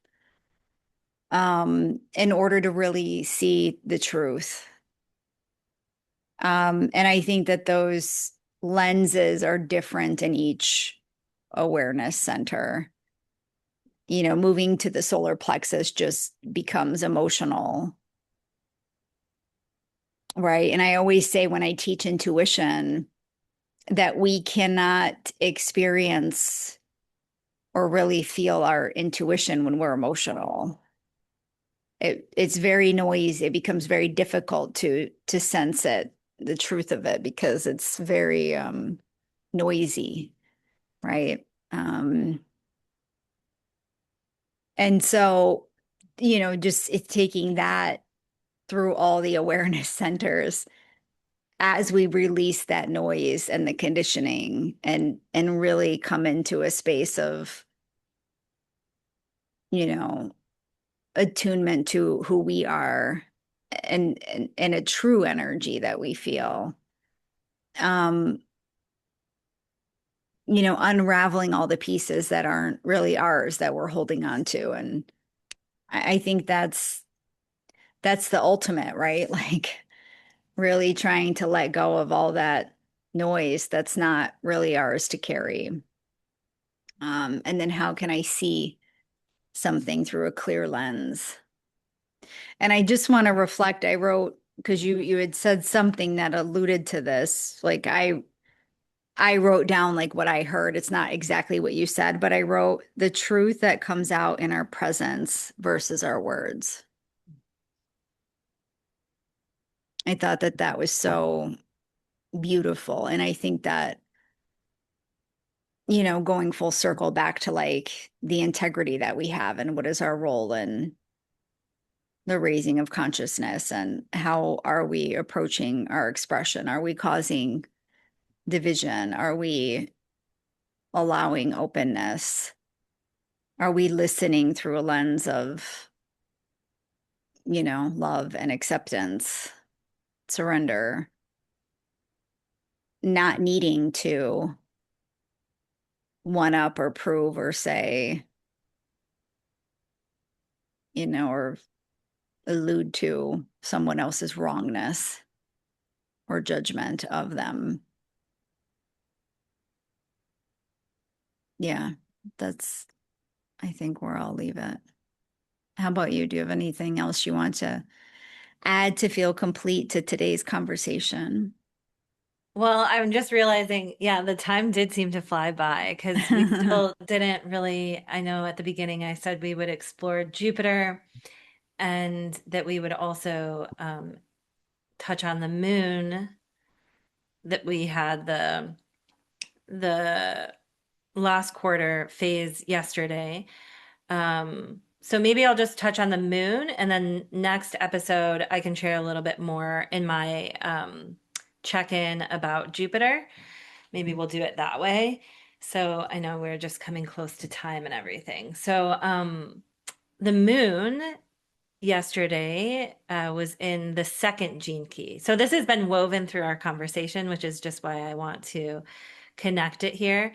in order to really see the truth. And I think that those lenses are different in each awareness center. Moving to the solar plexus just becomes emotional, right? And I always say when I teach intuition that we cannot experience or really feel our intuition when we're emotional. It's very noisy. It becomes very difficult to sense it, the truth of it, because it's very noisy, right? And so, just it's taking that through all the awareness centers as we release that noise and the conditioning and really come into a space of, you know, attunement to who we are and a true energy that we feel. Um, unraveling all the pieces that aren't really ours that we're holding on to. And I think that's the ultimate, right? Like really trying to let go of all that noise that's not really ours to carry. And then how can I see something through a clear lens? And I just want to reflect, I wrote, because you had said something that alluded to this. Like I wrote down like what I heard. It's not exactly what you said, but I wrote the truth that comes out in our presence versus our words. I thought that that was so beautiful. And I think that, going full circle back to like the integrity that we have and what is our role in the raising of consciousness and how are we approaching our expression? Are we causing division? Are we allowing openness? Are we listening through a lens of, love and acceptance, surrender, not needing to one up or prove or say, or allude to someone else's wrongness or judgment of them. Yeah, that's, I think where I'll leave it. How about you? Do you have anything else you want to add to feel complete to today's conversation? Well, I'm just realizing, yeah, the time did seem to fly by because we still didn't really. I know at the beginning I said we would explore Jupiter and that we would also touch on the moon, that we had the last quarter phase yesterday. So maybe I'll just touch on the moon, and then next episode I can share a little bit more in my check-in about Jupiter. Maybe we'll do it that way. So I know we're just coming close to time and everything. So the moon yesterday was in the second gene key. So this has been woven through our conversation, which is just why I want to connect it here.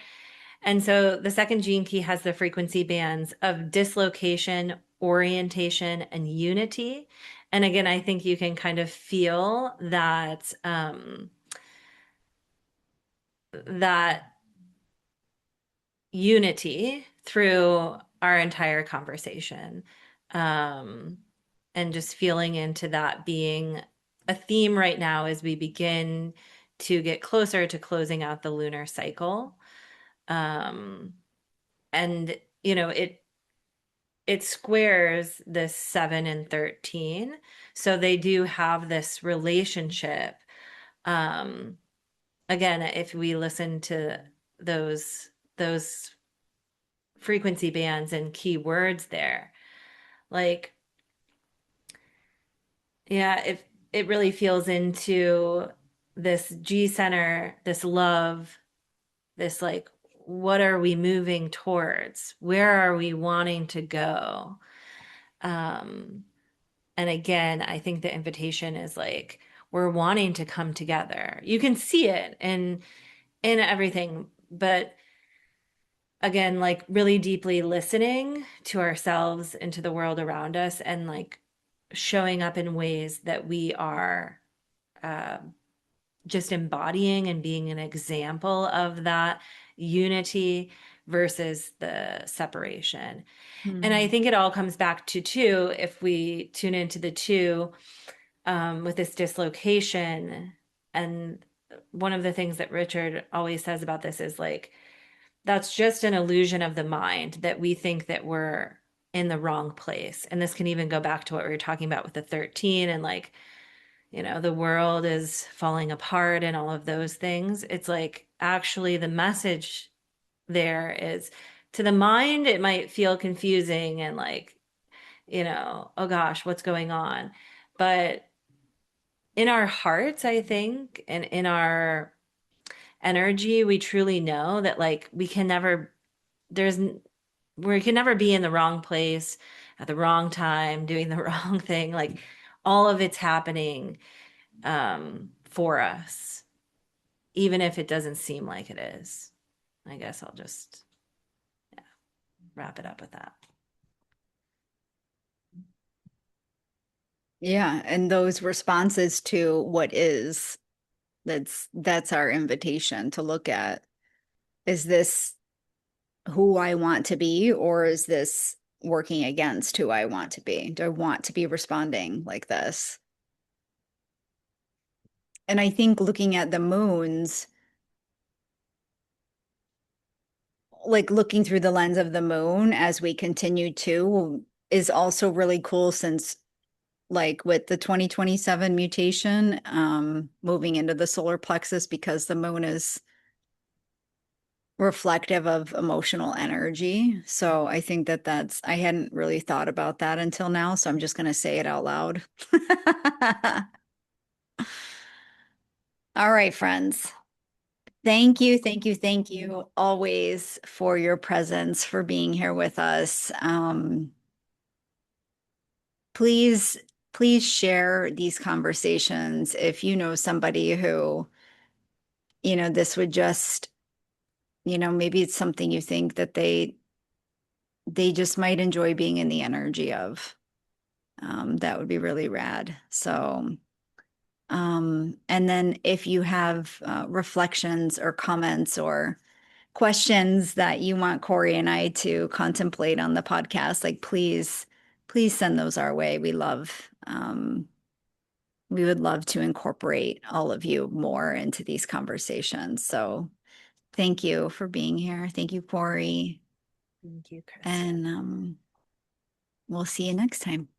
And so the second gene key has the frequency bands of dislocation, orientation, and unity. And again, I think you can kind of feel that unity through our entire conversation. Um, and just feeling into that being a theme right now as we begin to get closer to closing out the lunar cycle. Um, and you know, it squares this 7 and 13. So they do have this relationship. Um, Again, if we listen to those frequency bands and key words there, like, yeah, it really feels into this G center, this love, this like, what are we moving towards? Where are we wanting to go? Um, And again, I think the invitation is like we're wanting to come together. You can see it in everything, but again, like really deeply listening to ourselves and to the world around us, and like showing up in ways that we are uh, just embodying and being an example of that unity versus the separation. And I Hmm. think it all comes back to two, if we tune into the two, with this dislocation. And one of the things that Richard always says about this is like, that's just an illusion of the mind that we think that we're in the wrong place. And this can even go back to what we were talking about with the 13 and like, the world is falling apart and all of those things. It's like actually the message there is, to the mind, it might feel confusing and like, oh gosh, what's going on? But in our hearts, I think, and in our energy, we truly know that like there's, we can never be in the wrong place at the wrong time, doing the wrong thing. Like all of it's happening for us, even if it doesn't seem like it is. I guess I'll just wrap it up with that. Yeah, and those responses to what is, that's our invitation to look at. Is this who I want to be, or is this working against who I want to be? Do I want to be responding like this? And I think looking at the moons, like looking through the lens of the moon as we continue to, is also really cool since like with the 2027 mutation, moving into the solar plexus because the moon is reflective of emotional energy. So I think that I hadn't really thought about that until now. So I'm just going to say it out loud. All right, friends. Thank you, thank you, thank you always for your presence, for being here with us. Please, please share these conversations if you know somebody who, this would just, maybe it's something you think that they just might enjoy being in the energy of. That would be really rad. So, and then if you have reflections or comments or questions that you want Cori and I to contemplate on the podcast, like please send those our way. We would love to incorporate all of you more into these conversations. So thank you for being here. Thank you, Cori. Thank you, Kristin. And we'll see you next time.